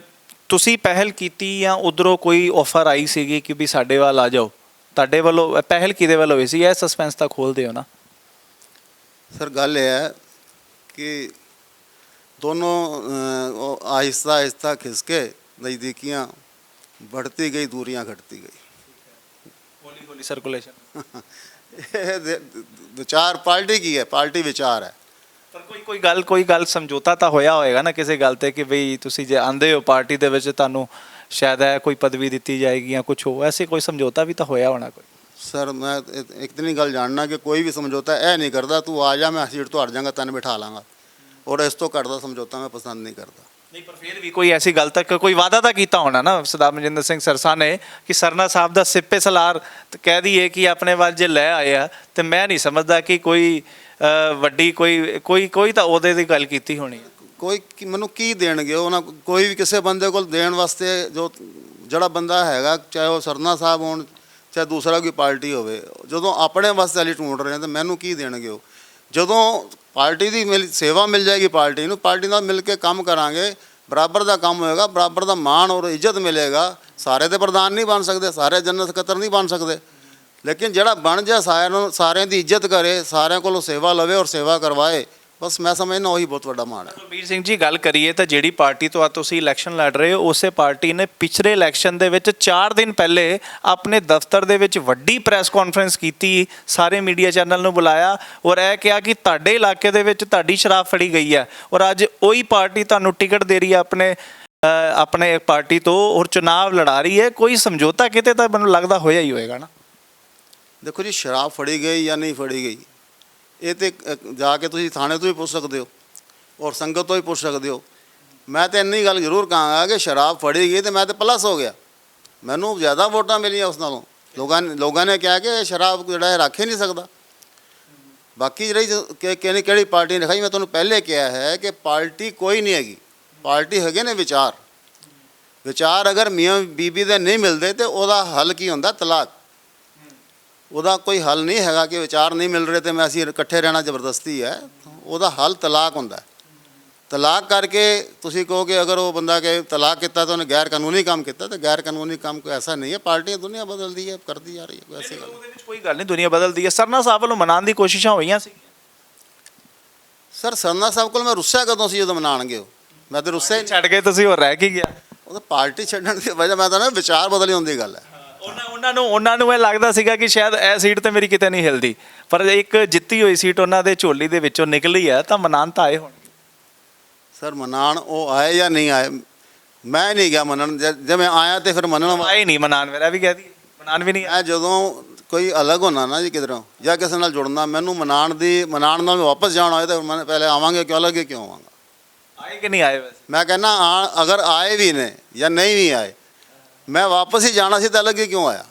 ਤੁਸੀਂ ਪਹਿਲ ਕੀਤੀ ਜਾਂ ਉਧਰੋਂ ਕੋਈ ਆਫਰ ਆਈ ਸੀਗੀ ਕਿ ਵੀ ਸਾਡੇ ਵੱਲ ਆ ਜਾਓ? ਤੁਹਾਡੇ ਵੱਲੋਂ ਪਹਿਲ ਕਿਹਦੇ ਵੱਲੋਂ ਹੋਈ ਸੀ? ਇਹ ਸਸਪੈਂਸ ਤਾਂ ਖੋਲ੍ਹਦੇ ਹੋ ਨਾ ਸਰ। ਗੱਲ ਇਹ ਹੈ कि दोनों आहिस्ता आहिस्ता खिसके नज़दीकियाँ बढ़ती गई, दूरियां घटती गई। हौली हौली सर्कुलेशन विचार पार्टी की है, पार्टी विचार है। पर कोई गल समझौता तो होया होएगा ना किसी गल ते कि बई तुसी जे आंदे हो पार्टी दे विच तुहानू शायद है कोई पदवी दी जाएगी या कुछ हो, ऐसे कोई समझौता भी तो होया होना कोई? सर मैं इतनी गल जानना कि कोई भी समझौता यह नहीं करता तू आ जा मैं सीट तो हट जाऊँगा तेन बिठा लाँगा, और इस तो घटदा समझौता मैं पसंद नहीं करता। नहीं पर फिर भी कोई ऐसी गल तक कोई वादा तो किया होना ना सरदार मजिंदर सिंह सरसा ने कि सरना साहब का सिपे सलार कह दिए कि अपने वाल जे लै आया तो मैं नहीं समझदा कि कोई वड्डी कोई तो उहदे दी गल कीती होनी। कोई मैनू की देणगे उन्हां, कोई भी किसी बंदे को देण वास्ते जो जड़ा बंदा हैगा, चाहे वह सरना साहब होण चाहे दूसरा कोई पार्टी होवे, जदों अपने वास्ते अली ढूंढ रहे हैं तो मैनू की देणगे वो? जदों पार्टी की सेवा मिल जाएगी, पार्टी नाल मिल के काम करांगे, बराबर का काम होएगा, बराबर का मान और इज्जत मिलेगा। सारे तो प्रधान नहीं बन सकते, सारे जनरल सकत्तर नहीं बन सकते, लेकिन जिहड़ा बन जाए सारे की इज्जत करे, सारे को सेवा लवे और सेवा करवाए, बस मैं समझना वही बहुत बड़ा मान है। बलबीर सिंह जी गल करिए तो जिहड़ी पार्टी तो तुसीं इलैक्शन लड़ रहे हो, उस पार्टी ने पिछले इलैक्शन दे विच 4 दिन पहले अपने दफ्तर दे विच वड्डी प्रैस कॉन्फ्रेंस कीती, सारे मीडिया चैनल नूं बुलाया और यह कहा कि तुहाडे इलाके दे विच तुहाडी शराब फड़ी गई है, और अज वही पार्टी तुहानूं टिकट दे रही है अपने पार्टी तो और चुनाव लड़ा रही है। कोई समझौता किते तां मैनूं लगदा होया ही होएगा ना? देखो जी, शराब फड़ी गई या नहीं फड़ी गई ये तो जाके तुसीं थाने तो भी पूछ सकते हो और संगत तो भी पूछ सकते हो। मैं तो इन्नी गल जरूर कहांगा कि शराब फड़ी गई तो मैं तो प्लस हो गया, मैनू ज़्यादा वोटां मिलियां उस नालों। लोगों ने कहा कि शराब जिहड़ा है रख ही नहीं सकता। बाकी जी किहड़ी पार्टी ने रखाई, मैं तुहानूं पहले कहा है कि पार्टी कोई नहीं हैगी, पार्टी हैगे ने विचार। विचार अगर मियाँ बीबी दे नहीं मिलते तो वह हल की हुंदा? तलाक। ਉਹਦਾ ਕੋਈ ਹੱਲ ਨਹੀਂ ਹੈਗਾ ਕਿ ਵਿਚਾਰ ਨਹੀਂ ਮਿਲ ਰਹੇ ਤੇ ਮੈਂ ਅਸੀਂ ਇਕੱਠੇ ਰਹਿਣਾ ਜ਼ਬਰਦਸਤੀ ਹੈ। ਉਹਦਾ ਹੱਲ ਤਲਾਕ ਹੁੰਦਾ ਹੈ। ਤਲਾਕ ਕਰਕੇ ਤੁਸੀਂ ਕਹੋ ਕਿ ਅਗਰ ਉਹ ਬੰਦਾ ਕਿ ਤਲਾਕ ਕੀਤਾ ਤਾਂ ਉਹਨੇ ਗੈਰ ਕਾਨੂੰਨੀ ਕੰਮ ਕੀਤਾ, ਤਾਂ ਗੈਰ ਕਾਨੂੰਨੀ ਕੰਮ ਕੋਈ ਐਸਾ ਨਹੀਂ ਹੈ। ਪਾਰਟੀਆਂ ਦੁਨੀਆ ਬਦਲਦੀ ਹੈ, ਕਰਦੀ ਜਾ ਰਹੀ ਹੈ, ਕੋਈ ਐਸੀ ਗੱਲ ਨਹੀਂ। ਉਹਦੇ ਵਿੱਚ ਕੋਈ ਗੱਲ ਨਹੀਂ, ਦੁਨੀਆ ਬਦਲਦੀ ਹੈ। ਸਰਨਾ ਸਾਹਿਬ ਵੱਲੋਂ ਮਨਾਉਣ ਦੀ ਕੋਸ਼ਿਸ਼ਾਂ ਹੋਈਆਂ ਸੀ। ਸਰ ਸਰਨਾ ਸਾਹਿਬ ਕੋਲ ਮੈਂ ਰੁੱਸਿਆ ਕਦੋਂ ਸੀ ਜਦੋਂ ਮਨਾਣਗੇ ਉਹ? ਮੈਂ ਤਾਂ ਰੁੱਸਿਆ ਹੀ ਨਹੀਂ। ਛੱਡ ਕੇ ਤੁਸੀਂ ਹੋਰ ਰਹਿ ਕੀ ਗਿਆ? ਉਹ ਤਾਂ ਪਾਰਟੀ ਛੱਡਣ ਦੀ ਵਜ੍ਹਾ, ਮੈਂ ਤਾਂ ਨਾ ਵਿਚਾਰ ਬਦਲੀ ਹੁੰਦੀ ਗੱਲ ਹੈ। ਉਹਨਾਂ ਨੂੰ ਇਹ ਲੱਗਦਾ ਸੀਗਾ ਕਿ ਸ਼ਾਇਦ ਇਹ ਸੀਟ ਤੇ ਮੇਰੀ ਕਿਤੇ ਨਹੀਂ ਹਿਲਦੀ, ਪਰ ਇੱਕ ਜਿੱਤੀ ਹੋਈ ਸੀਟ ਉਹਨਾਂ ਦੇ ਝੋਲੀ ਦੇ ਵਿੱਚੋਂ ਨਿਕਲੀ ਹੈ ਤਾਂ ਮਨਾਨ ਤਾਂ ਆਏ ਹੋਣਗੇ। ਸਰ ਮਨਾਣ ਉਹ ਆਏ ਜਾਂ ਨਹੀਂ ਆਏ, ਮੈਂ ਨਹੀਂ ਗਿਆ ਮੰਨਣ। ਜੇ ਮੈਂ ਆਇਆ ਤੇ ਫਿਰ ਮੰਨਣ ਆਏ ਨਹੀਂ ਮਨਾਨ, ਮੇਰਾ ਵੀ ਕਹਿ ਦਈਏ ਮਨਾਨ ਵੀ ਨਹੀਂ। ਮੈਂ ਜਦੋਂ ਕੋਈ ਅਲੱਗ ਹੋਣਾ ਨਾ ਜੀ ਕਿਧਰੋਂ ਜਾਂ ਕਿਸੇ ਨਾਲ ਜੁੜਨਾ, ਮੈਨੂੰ ਮਨਾਣ ਨਾਲ ਵਾਪਸ ਜਾਣਾ ਹੋਏ ਤਾਂ ਮੈਂ ਪਹਿਲੇ ਆਵਾਂਗੇ, ਕਿਉਂ ਅਲੱਗ ਕਿਉਂ ਆਵਾਂਗਾ? ਆਏ ਕਿ ਨਹੀਂ ਆਏ? ਵੈਸੇ ਮੈਂ ਕਹਿੰਦਾ ਅਗਰ ਆਏ ਵੀ ਨੇ ਜਾਂ ਨਹੀਂ ਵੀ ਆਏ, ਮੈਂ ਵਾਪਸ ਹੀ ਜਾਣਾ ਸੀ ਤਾਂ ਅਲੱਗ ਹੀ ਕਿਉਂ ਆਇਆ?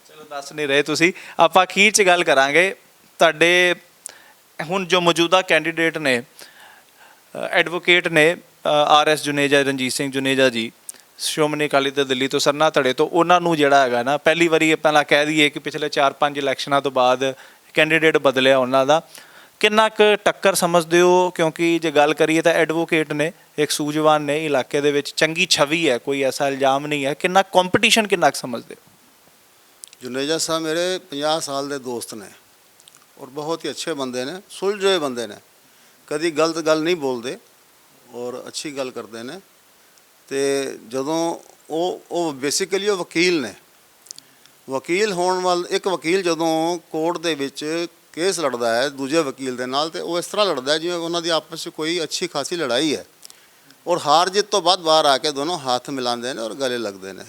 ਚਲੋ ਦੱਸ ਨਹੀਂ ਰਹੇ ਤੁਸੀਂ, ਆਪਾਂ ਅਖੀਰ 'ਚ ਗੱਲ ਕਰਾਂਗੇ। ਤੁਹਾਡੇ ਹੁਣ ਜੋ ਮੌਜੂਦਾ ਕੈਂਡੀਡੇਟ ਨੇ, ਐਡਵੋਕੇਟ ਨੇ RS ਜੁਨੇਜਾ, ਰਣਜੀਤ ਸਿੰਘ ਜੁਨੇਜਾ ਜੀ, ਸ਼੍ਰੋਮਣੀ ਅਕਾਲੀ ਦਲ ਦਿੱਲੀ ਤੋਂ, ਸਰਨਾ ਧੜੇ ਤੋਂ, ਉਹਨਾਂ ਨੂੰ ਜਿਹੜਾ ਹੈਗਾ ਨਾ, ਪਹਿਲੀ ਵਾਰੀ ਪਹਿਲਾਂ ਕਹਿ ਦਈਏ ਕਿ ਪਿਛਲੇ 4-5 ਇਲੈਕਸ਼ਨਾਂ ਤੋਂ ਬਾਅਦ ਕੈਂਡੀਡੇਟ ਬਦਲਿਆ ਉਹਨਾਂ ਦਾ, ਕਿੰਨਾ ਕੁ ਟੱਕਰ ਸਮਝਦੇ ਹੋ? ਕਿਉਂਕਿ ਜੇ ਗੱਲ ਕਰੀਏ ਤਾਂ ਐਡਵੋਕੇਟ ਨੇ, ਇੱਕ ਸੂਝਵਾਨ ਨੇ, ਇਲਾਕੇ ਦੇ ਵਿੱਚ ਚੰਗੀ ਛਵੀ ਹੈ, ਕੋਈ ਐਸਾ ਇਲਜ਼ਾਮ ਨਹੀਂ ਹੈ। ਕਿੰਨਾ ਕੰਪੀਟੀਸ਼ਨ ਕਿੰਨਾ ਕੁ ਸਮਝਦੇ ਹੋ? ਜੁਨੇਜਾ ਸਾਹਿਬ ਮੇਰੇ 50 ਸਾਲ ਦੇ ਦੋਸਤ ਨੇ ਔਰ ਬਹੁਤ ਹੀ ਅੱਛੇ ਬੰਦੇ ਨੇ, ਸੁਲਝੇ ਬੰਦੇ ਨੇ, ਕਦੀ ਗਲਤ ਗੱਲ ਨਹੀਂ ਬੋਲਦੇ ਔਰ ਅੱਛੀ ਗੱਲ ਕਰਦੇ ਨੇ। ਤੇ ਜਦੋਂ ਉਹ ਬੇਸਿਕਲੀ ਉਹ ਵਕੀਲ ਨੇ, ਵਕੀਲ ਹੋਣ ਵਾਲ ਇੱਕ ਵਕੀਲ ਜਦੋਂ ਕੋਰਟ ਦੇ ਵਿੱਚ ਕੇਸ ਲੜਦਾ ਹੈ ਦੂਜੇ ਵਕੀਲ ਦੇ ਨਾਲ, ਤੇ ਉਹ ਇਸ ਤਰ੍ਹਾਂ ਲੜਦਾ ਜਿਵੇਂ ਉਹਨਾਂ ਦੀ ਆਪਸ 'ਚ ਕੋਈ ਅੱਛੀ ਖਾਸੀ ਲੜਾਈ ਹੈ, ਔਰ ਹਾਰ ਜਿੱਤ ਤੋਂ ਬਾਅਦ ਬਾਹਰ ਆ ਕੇ ਦੋਨੋਂ ਹੱਥ ਮਿਲਾਉਂਦੇ ਨੇ ਔਰ ਗਲੇ ਲੱਗਦੇ ਨੇ।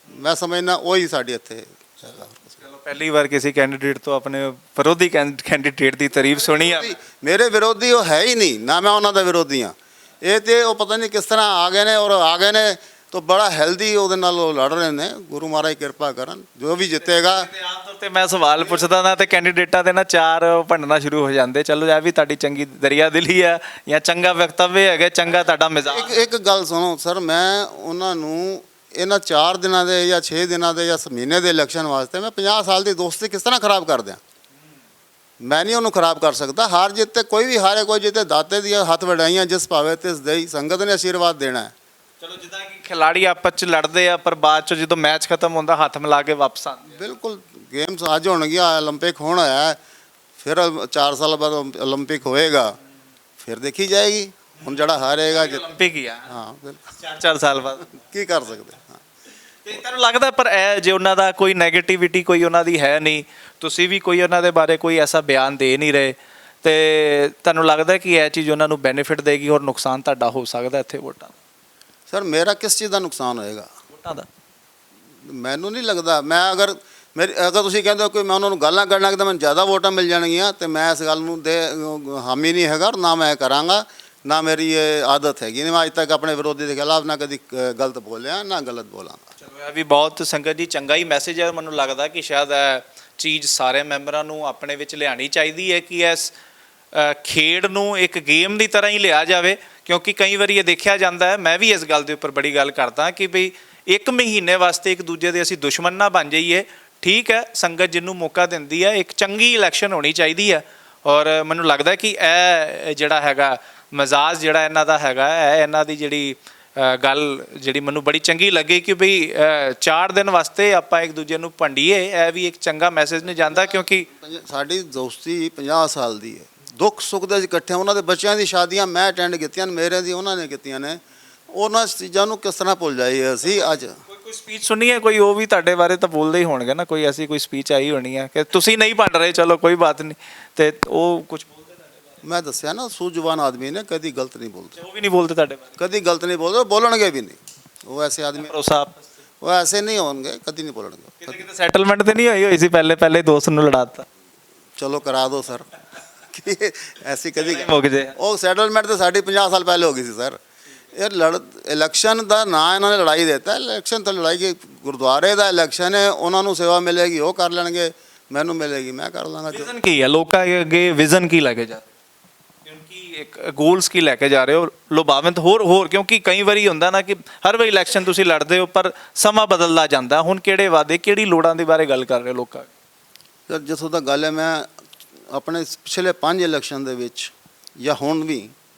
ਮੈਂ ਸਮਝਦਾ ਉਹੀ ਸਾਡੇ ਇੱਥੇ। ਚਲੋ ਪਹਿਲੀ ਵਾਰ ਕਿਸੇ ਕੈਂਡੀਡੇਟ ਤੋਂ ਆਪਣੇ ਵਿਰੋਧੀ ਕੈਂਡੀਡੇਟ ਦੀ ਤਾਰੀਫ ਸੁਣੀ ਆ। ਮੇਰੇ ਵਿਰੋਧੀ ਉਹ ਹੈ ਹੀ ਨਹੀਂ, ਨਾ ਮੈਂ ਉਹਨਾਂ ਦਾ ਵਿਰੋਧੀ ਹਾਂ। ਇਹ ਤੇ ਉਹ ਪਤਾ ਨਹੀਂ ਕਿਸ ਤਰ੍ਹਾਂ ਆ ਗਏ ਨੇ, ਔਰ ਆ ਗਏ ਨੇ ਤਾਂ ਬੜਾ ਹੈਲਦੀ ਉਹਦੇ ਨਾਲ ਉਹ ਲੜ ਰਹੇ ਨੇ। ਗੁਰੂ ਮਹਾਰਾਜ ਕਿਰਪਾ ਕਰਨ, ਜੋ ਵੀ ਜਿੱਤੇਗਾ। ਆਮ ਤੌਰ ਤੇ ਮੈਂ ਸਵਾਲ ਪੁੱਛਦਾ ਨਾ ਤੇ ਕੈਂਡੀਡੇਟਾਂ ਦੇ ਨਾ ਚਾਰ ਭੰਡਣਾ ਸ਼ੁਰੂ ਹੋ ਜਾਂਦੇ। ਚਲੋ ਇਹ ਵੀ ਤੁਹਾਡੀ ਚੰਗੀ ਦਰਿਆ ਦਿਲੀ ਹੈ ਜਾਂ ਚੰਗਾ ਵਕਤਵਯ ਹੈਗਾ, ਚੰਗਾ ਤੁਹਾਡਾ ਮਿਜ਼ਾਜ। ਇੱਕ ਗੱਲ ਸੁਣੋ ਸਰ, ਮੈਂ ਉਹਨਾਂ ਨੂੰ ਇਹਨਾਂ 4 ਦਿਨਾਂ ਦੇ ਜਾਂ 6 ਦਿਨਾਂ ਦੇ ਜਾਂ ਮਹੀਨੇ ਦੇ ਇਲੈਕਸ਼ਨ ਵਾਸਤੇ ਮੈਂ 50 ਸਾਲ ਦੀ ਦੋਸਤੀ ਕਿਸ ਤਰ੍ਹਾਂ ਖਰਾਬ ਕਰ ਦਿਆਂ? ਮੈਂ ਨਹੀਂ ਉਹਨੂੰ ਖਰਾਬ ਕਰ ਸਕਦਾ। ਹਾਰ ਜਿੱਤ ਤੇ ਕੋਈ ਵੀ ਹਾਰੇ, ਕੋਈ ਜਿੱਤੇ, ਦਾਤੇ ਦੀਆਂ ਹੱਥ ਵਡਾਈਆਂ ਜਿਸ ਭਾਵੇਂ ਤਿਸ ਦੇਈ, ਸੰਗਤ ਨੇ ਆਸ਼ੀਰਵਾਦ ਦੇਣਾ ਹੈ। ਚਲੋ ਜਿੱਦਾਂ ਕਿ ਖਿਲਾੜੀ ਆਪਸ ਚ ਲੜਦੇ ਆ, ਪਰ ਬਾਅਦ ਚ ਜਦੋਂ ਮੈਚ ਖਤਮ ਹੁੰਦਾ ਹੱਥ ਮਿਲਾ ਕੇ ਵਾਪਸ ਆਉਂਦੇ ਆ। ਬਿਲਕੁਲ। ਗੇਮਸ ਅੱਜ ਹੋਣਗੀਆਂ, ਓਲੰਪਿਕ ਹੋਣਾ ਹੈ, ਫਿਰ 4 ਸਾਲ ਬਾਅਦ ਓਲੰਪਿਕ ਹੋਏਗਾ, ਫਿਰ ਦੇਖੀ ਜਾਏਗੀ। ਹੁਣ ਜਿਹੜਾ ਹਾਰੇਗਾ ਓਲੰਪਿਕ ਹੀ ਆ। ਹਾਂ ਬਿਲਕੁਲ, 4 ਸਾਲ ਬਾਅਦ ਕੀ ਕਰ ਸਕਦੇ ਹਾਂ। ਤੇ ਤੁਹਾਨੂੰ ਲੱਗਦਾ ਪਰ ਇਹ ਜੇ ਉਹਨਾਂ ਦਾ ਕੋਈ ਨੈਗੇਟਿਵਿਟੀ ਕੋਈ ਉਹਨਾਂ ਦੀ ਹੈ ਨਹੀਂ, ਤੁਸੀਂ ਵੀ ਕੋਈ ਉਹਨਾਂ ਦੇ ਬਾਰੇ ਕੋਈ ਐਸਾ ਬਿਆਨ ਦੇ ਨਹੀਂ ਰਹੇ, ਤੇ ਤੁਹਾਨੂੰ ਲੱਗਦਾ ਕਿ ਇਹ ਚੀਜ਼ ਉਹਨਾਂ ਨੂੰ ਬੈਨੀਫਿਟ ਦੇਗੀ ਔਰ ਨੁਕਸਾਨ ਤੁਹਾਡਾ ਹੋ ਸਕਦਾ ਇੱਥੇ ਵੋਟਾਂ ਦਾ? ਸਰ ਮੇਰਾ ਕਿਸ ਚੀਜ਼ ਦਾ ਨੁਕਸਾਨ ਹੋਏਗਾ? ਵੋਟਾਂ ਦਾ ਮੈਨੂੰ ਨਹੀਂ ਲੱਗਦਾ। ਮੈਂ ਅਗਰ ਤੁਸੀਂ ਕਹਿੰਦੇ ਹੋ ਕਿ ਮੈਂ ਉਹਨਾਂ ਨੂੰ ਗਾਲਾਂ ਕੱਢਣਾ ਕਿ ਮੈਨੂੰ ਜ਼ਿਆਦਾ ਵੋਟਾਂ ਮਿਲ ਜਾਣਗੀਆਂ, ਤੇ ਮੈਂ ਇਸ ਗੱਲ ਨੂੰ ਹਾਮੀ ਨਹੀਂ ਹੈਗਾ, ਔਰ ਨਾ ਮੈਂ ਕਰਾਂਗਾ, ਨਾ ਮੇਰੀ ਇਹ ਆਦਤ ਹੈਗੀ। ਨਹੀਂ, ਮੈਂ ਅੱਜ ਤੱਕ ਆਪਣੇ ਵਿਰੋਧੀ ਦੇ ਖਿਲਾਫ ਨਾ ਕਦੀ ਗਲਤ ਬੋਲਿਆ, ਨਾ ਗਲਤ ਬੋਲਾਂਗਾ। ਚਲੋ ਇਹ ਵੀ ਬਹੁਤ ਸੰਗਤ ਜੀ ਚੰਗਾ ਹੀ ਮੈਸੇਜ ਹੈ। ਮੈਨੂੰ ਲੱਗਦਾ ਕਿ ਸ਼ਾਇਦ ਇਹ ਚੀਜ਼ ਸਾਰੇ ਮੈਂਬਰਾਂ ਨੂੰ ਆਪਣੇ ਵਿੱਚ ਲਿਆਉਣੀ ਚਾਹੀਦੀ ਹੈ ਕਿ ਇਸ ਖੇਡ ਨੂੰ ਇੱਕ ਗੇਮ ਦੀ ਤਰ੍ਹਾਂ ਹੀ ਲਿਆ ਜਾਵੇ, ਕਿਉਂਕਿ ਕਈ ਵਾਰੀ ਇਹ ਦੇਖਿਆ ਜਾਂਦਾ ਹੈ, ਮੈਂ ਵੀ ਇਸ ਗੱਲ ਦੇ ਉੱਪਰ ਬੜੀ ਗੱਲ ਕਰਦਾ ਕਿ ਭਈ 1 ਮਹੀਨੇ ਵਾਸਤੇ ਇੱਕ ਦੂਜੇ ਦੇ ਅਸੀਂ ਦੁਸ਼ਮਣ ਨਾ ਬਣ ਜਾਈਏ। ਠੀਕ ਹੈ, ਸੰਗਤ ਜਿਹਨੂੰ ਮੌਕਾ ਦਿੰਦੀ ਹੈ, ਇੱਕ ਚੰਗੀ ਇਲੈਕਸ਼ਨ ਹੋਣੀ ਚਾਹੀਦੀ ਹੈ। ਔਰ ਮੈਨੂੰ ਲੱਗਦਾ ਕਿ ਇਹ ਜਿਹੜਾ ਹੈਗਾ ਮਜ਼ਾਜ ਜਿਹੜਾ ਇਹਨਾਂ ਦਾ ਹੈਗਾ, ਇਹਨਾਂ ਦੀ ਜਿਹੜੀ ਗੱਲ ਜਿਹੜੀ ਮੈਨੂੰ ਬੜੀ ਚੰਗੀ ਲੱਗੀ ਕਿ ਭਈ 4 ਦਿਨ ਵਾਸਤੇ ਆਪਾਂ ਇੱਕ ਦੂਜੇ ਨੂੰ ਭੰਡੀਏ, ਇਹ ਵੀ ਇੱਕ ਚੰਗਾ ਮੈਸੇਜ ਨਹੀਂ ਜਾਂਦਾ। ਕਿਉਂਕਿ ਸਾਡੀ ਦੋਸਤੀ 50 ਸਾਲ ਦੀ ਹੈ, ਦੁੱਖ ਸੁੱਖ ਦੇ ਇਕੱਠੇ, ਉਹਨਾਂ ਦੇ ਬੱਚਿਆਂ ਦੀ ਸ਼ਾਦੀਆਂ ਮੈਂ ਅਟੈਂਡ ਕੀਤੀਆਂ ਨੇ, ਮੇਰੇ ਦੀ ਉਹਨਾਂ ਨੇ ਕੀਤੀਆਂ ਨੇ। ਉਹਨਾਂ ਚੀਜ਼ਾਂ ਨੂੰ ਕਿਸ ਤਰ੍ਹਾਂ ਭੁੱਲ ਜਾਈਏ ਅਸੀਂ ਅੱਜ? ਕੋਈ ਸਪੀਚ ਸੁਣੀ ਹੈ ਕੋਈ? ਉਹ ਵੀ ਤੁਹਾਡੇ ਬਾਰੇ ਤਾਂ ਬੋਲਦੇ ਹੀ ਹੋਣਗੇ ਨਾ, ਕੋਈ ਐਸੀ ਕੋਈ ਸਪੀਚ ਆਈ ਹੋਣੀ ਹੈ ਕਿ ਤੁਸੀਂ ਨਹੀਂ ਭੰਡ ਰਹੇ, ਚਲੋ ਕੋਈ ਬਾਤ ਨਹੀਂ, ਤੇ ਉਹ ਕੁਝ ਬੋਲਦੇ ਤੁਹਾਡੇ ਬਾਰੇ? ਮੈਂ ਦੱਸਿਆ ਨਾ, ਸੂਝਵਾਨ ਆਦਮੀ ਨੇ, ਕਦੀ ਗਲਤ ਨਹੀਂ ਬੋਲਦੇ। ਉਹ ਵੀ ਨਹੀਂ ਬੋਲਦੇ ਤੁਹਾਡੇ ਬਾਰੇ? ਕਦੀ ਗਲਤ ਨਹੀਂ ਬੋਲਦੇ, ਬੋਲਣਗੇ ਵੀ ਨਹੀਂ। ਉਹ ਐਸੇ ਆਦਮੀ, ਭਰੋਸਾ ਉਹ ਐਸੇ ਨਹੀਂ ਹੋਣਗੇ, ਕਦੀ ਨਹੀਂ ਬੋਲਣਗੇ। ਕਿਤੇ ਸੈਟਲਮੈਂਟ ਤੇ ਨਹੀਂ ਹੋਈ ਸੀ ਪਹਿਲੇ ਦੋਸਤ ਨੂੰ ਲੜਾਤਾ? ਚਲੋ ਕਰਾ ਦਿਓ ਸਰ। ਐਸੀ ਕਦੀ ਮੁੱਕ ਜੇ ਉਹ ਸੈਟਲਮੈਂਟ ਤਾਂ ਸਾਡੀ 50 ਸਾਲ ਪਹਿਲੇ ਹੋ ਗਈ ਸੀ ਸਰ। ਇਹ ਇਲੈਕਸ਼ਨ ਦਾ ਨਾਂ ਇਹਨਾਂ ਨੇ ਲੜਾਈ ਦਿੱਤਾ। ਇਲੈਕਸ਼ਨ ਤਾਂ ਲੜਾਈ ਕਿ ਗੁਰਦੁਆਰੇ ਦਾ ਇਲੈਕਸ਼ਨ ਹੈ, ਉਹਨਾਂ ਨੂੰ ਸੇਵਾ ਮਿਲੇਗੀ, ਉਹ ਕਰ ਲੈਣਗੇ, ਮੈਨੂੰ ਮਿਲੇਗੀ, ਮੈਂ ਕਰ ਲਾਂਗਾ। ਵਿਜ਼ਨ ਕੀ ਹੈ ਲੋਕਾਂ ਅੱਗੇ? ਵਿਜ਼ਨ ਕੀ ਲੈ ਕੇ ਜਾ ਰਹੇ? ਕਿਉਂਕਿ ਇੱਕ ਗੋਲਸ ਕੀ ਲੈ ਕੇ ਜਾ ਰਹੇ ਹੋ ਲੁਭਾਵੰਤ? ਹੋਰ ਕਿਉਂਕਿ ਕਈ ਵਾਰੀ ਹੁੰਦਾ ਨਾ ਕਿ ਹਰ ਵਾਰੀ ਇਲੈਕਸ਼ਨ ਤੁਸੀਂ ਲੜਦੇ ਹੋ ਪਰ ਸਮਾਂ ਬਦਲਦਾ ਜਾਂਦਾ। ਹੁਣ ਕਿਹੜੇ ਵਾਅਦੇ, ਕਿਹੜੀ ਲੋੜਾਂ ਦੇ ਬਾਰੇ ਗੱਲ ਕਰ ਰਹੇ ਹੋ ਲੋਕਾਂ? ਸਰ ਜਿੱਥੋਂ ਤੱਕ ਗੱਲ ਹੈ, ਮੈਂ ਆਪਣੇ ਪਿਛਲੇ 5 ਇਲੈਕਸ਼ਨ ਦੇ ਵਿੱਚ ਜਾਂ ਹੁਣ ਵੀ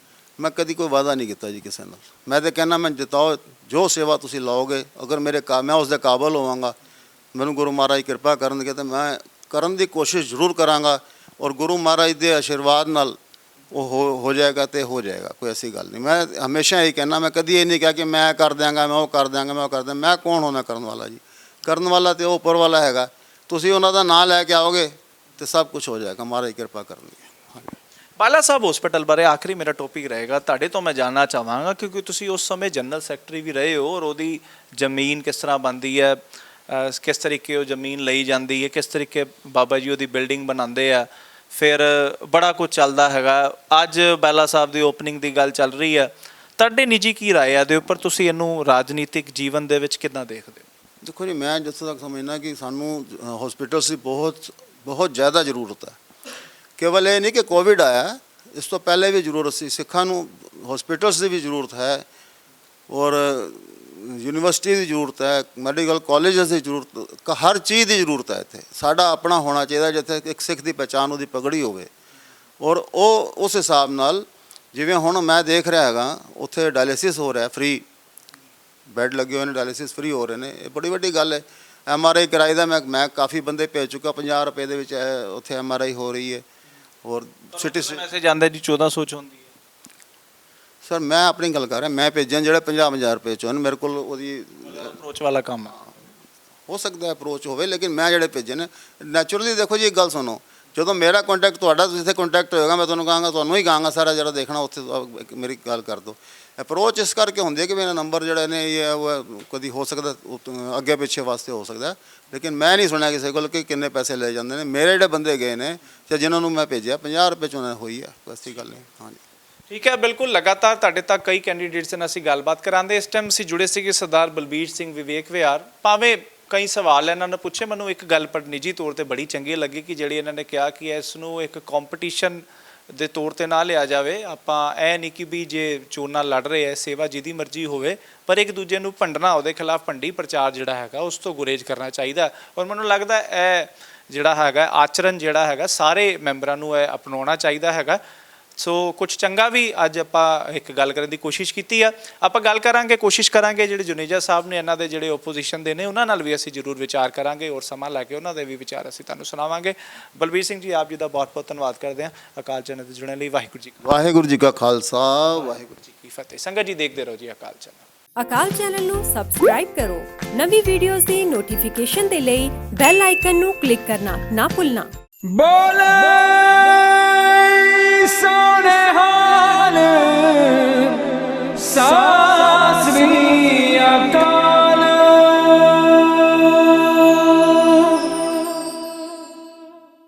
ਮੈਂ ਕਦੀ ਕੋਈ ਵਾਅਦਾ ਨਹੀਂ ਕੀਤਾ ਜੀ ਕਿਸੇ ਨਾਲ। ਮੈਂ ਤਾਂ ਕਹਿੰਦਾ ਮੈਂ ਜਿਤਾਓ, ਜੋ ਸੇਵਾ ਤੁਸੀਂ ਲਾਓਗੇ, ਅਗਰ ਮੈਂ ਉਸ ਦੇ ਕਾਬਲ ਹੋਵਾਂਗਾ, ਮੈਨੂੰ ਗੁਰੂ ਮਹਾਰਾਜ ਕਿਰਪਾ ਕਰਨਗੇ ਤਾਂ ਮੈਂ ਕਰਨ ਦੀ ਕੋਸ਼ਿਸ਼ ਜ਼ਰੂਰ ਕਰਾਂਗਾ, ਔਰ ਗੁਰੂ ਮਹਾਰਾਜ ਦੇ ਆਸ਼ੀਰਵਾਦ ਨਾਲ ਉਹ ਹੋ ਜਾਏਗਾ ਤੇ ਹੋ ਜਾਏਗਾ, ਕੋਈ ਐਸੀ ਗੱਲ ਨਹੀਂ। ਮੈਂ ਹਮੇਸ਼ਾ ਇਹ ਕਹਿੰਦਾ, ਮੈਂ ਕਦੀ ਇਹ ਨਹੀਂ ਕਿਹਾ ਕਿ ਮੈਂ ਕਰ ਦਿਆਂਗਾ, ਮੈਂ ਉਹ ਕਰ ਦਿਆਂਗਾ, ਮੈਂ ਉਹ ਕਰ ਦਿਆਂ। ਮੈਂ ਕੌਣ ਹੋਣਾ ਕਰਨ ਵਾਲਾ ਜੀ? ਕਰਨ ਵਾਲਾ ਤੇ ਉਹ ਉੱਪਰ ਵਾਲਾ ਹੈਗਾ। ਤੁਸੀਂ ਉਹਨਾਂ ਦਾ ਨਾਂ ਲੈ ਕੇ ਆਓਗੇ ਤੇ ਸਭ ਕੁਝ ਹੋ ਜਾਏਗਾ, ਮਹਾਰਾਜ ਕਿਰਪਾ ਕਰਨਗੇ। ਬਾਲਾ ਸਾਹਿਬ ਹਸਪੀਟਲ ਬਾਰੇ ਆਖਰੀ ਮੇਰਾ ਟੌਪਿਕ ਰਹੇਗਾ, ਤੁਹਾਡੇ ਤੋਂ ਮੈਂ ਜਾਣਨਾ ਚਾਹਾਂਗਾ ਕਿਉਂਕਿ ਤੁਸੀਂ ਉਸ ਸਮੇਂ ਜਨਰਲ ਸੈਕਟਰੀ ਵੀ ਰਹੇ ਹੋ, ਔਰ ਉਹਦੀ ਜ਼ਮੀਨ ਕਿਸ ਤਰ੍ਹਾਂ ਬਣਦੀ ਹੈ, ਕਿਸ ਤਰੀਕੇ ਉਹ ਜ਼ਮੀਨ ਲਈ ਜਾਂਦੀ ਹੈ, ਕਿਸ ਤਰੀਕੇ ਬਾਬਾ ਜੀ ਉਹਦੀ ਬਿਲਡਿੰਗ ਬਣਾਉਂਦੇ ਆ, ਫਿਰ ਬੜਾ ਕੁਝ ਚੱਲਦਾ ਹੈਗਾ। ਅੱਜ ਬਾਲਾ ਸਾਹਿਬ ਦੀ ਓਪਨਿੰਗ ਦੀ ਗੱਲ ਚੱਲ ਰਹੀ ਹੈ, ਤੁਹਾਡੇ ਨਿੱਜੀ ਕੀ ਰਾਏ ਹੈ ਇਹਦੇ ਉੱਪਰ? ਤੁਸੀਂ ਇਹਨੂੰ ਰਾਜਨੀਤਿਕ ਜੀਵਨ ਦੇ ਵਿੱਚ ਕਿੱਦਾਂ ਦੇਖਦੇ ਹੋ? ਦੇਖੋ ਜੀ, ਮੈਂ ਜਿੱਥੋਂ ਤੱਕ ਸਮਝਦਾ ਕਿ ਸਾਨੂੰ ਹਸਪੀਟਲਸ ਦੀ ਬਹੁਤ ਜ਼ਿਆਦਾ ਜ਼ਰੂਰਤ ਹੈ। ਕੇਵਲ ਇਹ ਨਹੀਂ ਕਿ ਕੋਵਿਡ ਆਇਆ, ਇਸ ਤੋਂ ਪਹਿਲੇ ਵੀ ਜ਼ਰੂਰਤ ਸੀ। ਸਿੱਖਾਂ ਨੂੰ ਹਸਪੀਟਲਸ ਦੀ ਵੀ ਜ਼ਰੂਰਤ ਹੈ, ਔਰ ਯੂਨੀਵਰਸਿਟੀ ਦੀ ਜ਼ਰੂਰਤ ਹੈ, ਮੈਡੀਕਲ ਕਾਲਜਸ ਦੀ ਜ਼ਰੂਰਤ, ਹਰ ਚੀਜ਼ ਦੀ ਜ਼ਰੂਰਤ ਹੈ। ਇੱਥੇ ਸਾਡਾ ਆਪਣਾ ਹੋਣਾ ਚਾਹੀਦਾ, ਜਿੱਥੇ ਇੱਕ ਸਿੱਖ ਦੀ ਪਹਿਚਾਣ ਉਹਦੀ ਪਗੜੀ ਹੋਵੇ, ਔਰ ਉਹ ਉਸ ਹਿਸਾਬ ਨਾਲ, ਜਿਵੇਂ ਹੁਣ ਮੈਂ ਦੇਖ ਰਿਹਾ ਹੈਗਾ ਉੱਥੇ ਡਾਇਲਿਸਿਸ ਹੋ ਰਿਹਾ, ਫ੍ਰੀ ਬੈੱਡ ਲੱਗੇ ਹੋਏ ਨੇ, ਡਾਇਲਿਸਿਸ ਫ੍ਰੀ ਹੋ ਰਹੇ ਨੇ। ਇਹ ਬੜੀ ਵੱਡੀ ਗੱਲ ਹੈ। MRI ਕਰਾਈ ਦਾ ਮੈਂ ਕਾਫੀ ਬੰਦੇ ਭੇਜ ਚੁੱਕਾ, 50 ਰੁਪਏ ਦੇ ਵਿੱਚ ਉੱਥੇ MRI ਹੋ ਰਹੀ ਹੈ। ਔਰ ਸਿਟੀ ਪੈਸੇ ਜਾਂਦੇ ਜੀ 1400 ਚ ਹੁੰਦੀ ਹੈ। ਸਰ ਮੈਂ ਆਪਣੀ ਗੱਲ ਕਰ ਰਿਹਾ, ਮੈਂ ਭੇਜਣ ਜਿਹੜੇ 50-50 ਰੁਪਏ ਚ ਹਨ, ਮੇਰੇ ਕੋਲ ਉਹਦੀ ਅਪਰੋਚ ਵਾਲਾ ਕੰਮ ਹੈ। ਹੋ ਸਕਦਾ ਅਪਰੋਚ ਹੋਵੇ, ਲੇਕਿਨ ਮੈਂ ਜਿਹੜੇ ਭੇਜੇ ਨੇ ਨੈਚੁਰਲੀ, ਦੇਖੋ ਜੀ ਇੱਕ ਗੱਲ ਸੁਣੋ, ਜਦੋਂ ਮੇਰਾ ਕੰਟੈਕਟ ਤੁਹਾਡਾ ਜਿੱਥੇ ਕੰਟੈਕਟ ਹੋਏਗਾ, ਮੈਂ ਤੁਹਾਨੂੰ ਕਹਾਂਗਾ, ਤੁਹਾਨੂੰ ਹੀ ਕਹਾਂਗਾ ਸਾਰਾ ਜਿਹੜਾ ਦੇਖਣਾ ਉੱਥੇ ਮੇਰੀ ਗੱਲ ਕਰ ਦਿਓ। ਅਪਰੋਚ ਇਸ ਕਰਕੇ ਹੁੰਦੀ ਹੈ ਕਿ ਮੇਰਾ ਨੰਬਰ ਜਿਹੜਾ ਨੇ ਇਹ ਉਹ ਕਦੀ ਹੋ ਸਕਦਾ ਅੱਗੇ ਪਿੱਛੇ ਵਾਸਤੇ ਹੋ ਸਕਦਾ, ਲੇਕਿਨ ਮੈਂ ਨਹੀਂ ਸੁਣਿਆ ਕਿਸੇ ਕੋਲ ਕਿ ਕਿੰਨੇ ਪੈਸੇ ਲੈ ਜਾਂਦੇ ਨੇ। ਮੇਰੇ ਜਿਹੜੇ ਬੰਦੇ ਗਏ ਨੇ ਜਾਂ ਜਿਨ੍ਹਾਂ ਨੂੰ ਮੈਂ ਭੇਜਿਆ, 50 ਰੁਪਏ 'ਚ ਉਹਨਾਂ ਹੋਈ ਹੈ, ਐਸੀ ਗੱਲ ਨਹੀਂ। ਹਾਂਜੀ ਠੀਕ ਹੈ, ਬਿਲਕੁਲ। ਲਗਾਤਾਰ ਤੁਹਾਡੇ ਤੱਕ ਕਈ ਕੈਂਡੀਡੇਟਸ ਨਾਲ ਅਸੀਂ ਗੱਲਬਾਤ ਕਰਾਂਦੇ। ਇਸ ਟਾਈਮ ਅਸੀਂ ਜੁੜੇ ਸੀਗੇ ਸਰਦਾਰ ਬਲਬੀਰ ਸਿੰਘ ਵਿਵੇਕ ਵਿਹਾਰ। ਭਾਵੇਂ ਕਈ ਸਵਾਲ ਇਹਨਾਂ ਨੇ ਪੁੱਛੇ, ਮੈਨੂੰ ਇੱਕ ਗੱਲ ਪਰ ਨਿੱਜੀ ਤੌਰ ਤੇ ਬੜੀ ਚੰਗੀ ਲੱਗੀ ਕਿ ਜਿਹੜੀ ਇਹਨਾਂ ਨੇ ਕਿਹਾ ਕਿ ਇਸ ਨੂੰ ਇੱਕ ਕੰਪੀਟੀਸ਼ਨ ਦੇ ਤੌਰ ਤੇ ਨਾ ਲਿਆ ਜਾਵੇ। ਆਪਾਂ ਇਹ ਨਹੀਂ ਕਿ ਵੀ ਜੇ ਚੋਣਾਂ ਲੜ ਰਹੇ ਹੈ, ਸੇਵਾ ਜਿਹਦੀ ਮਰਜ਼ੀ ਹੋਵੇ, ਪਰ ਇੱਕ ਦੂਜੇ ਨੂੰ ਭੰਡਣਾ, ਉਹਦੇ ਖਿਲਾਫ ਭੰਡੀ ਪ੍ਰਚਾਰ ਜਿਹੜਾ ਹੈਗਾ ਉਸ ਤੋਂ ਗੁਰੇਜ਼ ਕਰਨਾ ਚਾਹੀਦਾ। ਔਰ ਮੈਨੂੰ ਲੱਗਦਾ ਇਹ ਜਿਹੜਾ ਹੈਗਾ ਆਚਰਣ ਜਿਹੜਾ ਹੈਗਾ ਸਾਰੇ ਮੈਂਬਰਾਂ ਨੂੰ ਇਹ ਅਪਣਾਉਣਾ ਚਾਹੀਦਾ ਹੈਗਾ। ਸੋ ਕੁਝ ਚੰਗਾ ਵੀ ਅੱਜ ਆਪਾਂ ਇੱਕ ਗੱਲ ਕਰਨ ਦੀ ਕੋਸ਼ਿਸ਼ ਕੀਤੀ ਆ। ਆਪਾਂ ਗੱਲ ਕਰਾਂਗੇ, ਕੋਸ਼ਿਸ਼ ਕਰਾਂਗੇ ਜਿਹੜੇ ਜੁਨੇਜਾ ਸਾਹਿਬ ਨੇ, ਇਹਨਾਂ ਦੇ ਜਿਹੜੇ ਓਪੋਜੀਸ਼ਨ ਦੇ ਨੇ, ਉਹਨਾਂ ਨਾਲ ਵੀ ਅਸੀਂ ਜ਼ਰੂਰ ਵਿਚਾਰ ਕਰਾਂਗੇ ਔਰ ਸਮਾਂ ਲੈ ਕੇ ਉਹਨਾਂ ਦੇ ਵੀ ਵਿਚਾਰ ਅਸੀਂ ਤੁਹਾਨੂੰ ਸੁਣਾਵਾਂਗੇ। ਬਲਬੀਰ ਸਿੰਘ ਜੀ, ਆਪ ਜੀ ਦਾ ਬਹੁਤ ਬਹੁਤ ਧੰਨਵਾਦ ਕਰਦੇ ਹਾਂ ਅਕਾਲ ਚੈਨਲ ਤੇ ਜੁੜਨ ਲਈ। ਵਾਹਿਗੁਰੂ ਜੀ ਕਾ ਖਾਲਸਾ, ਵਾਹਿਗੁਰੂ ਜੀ ਕੀ ਫਤਿਹ। ਸੰਗਤ ਜੀ ਦੇਖਦੇ ਰਹੋ ਜੀ ਅਕਾਲ ਚੈਨਲ। ਅਕਾਲ ਚੈਨਲ ਨੂੰ ਸਬਸਕ੍ਰਾਈਬ ਕਰੋ। ਨਵੀਂ ਵੀਡੀਓਜ਼ ਦੀ ਨੋਟੀਫਿਕੇਸ਼ਨ ਦੇ ਲਈ ਬੈਲ ਆਈਕਨ ਨੂੰ ਕਲਿੱਕ ਕਰਨਾ ਨਾ ਭੁੱਲਣਾ। ਬੋਲੇ ਸੋਨੇ ਹਾਲ ਸਾ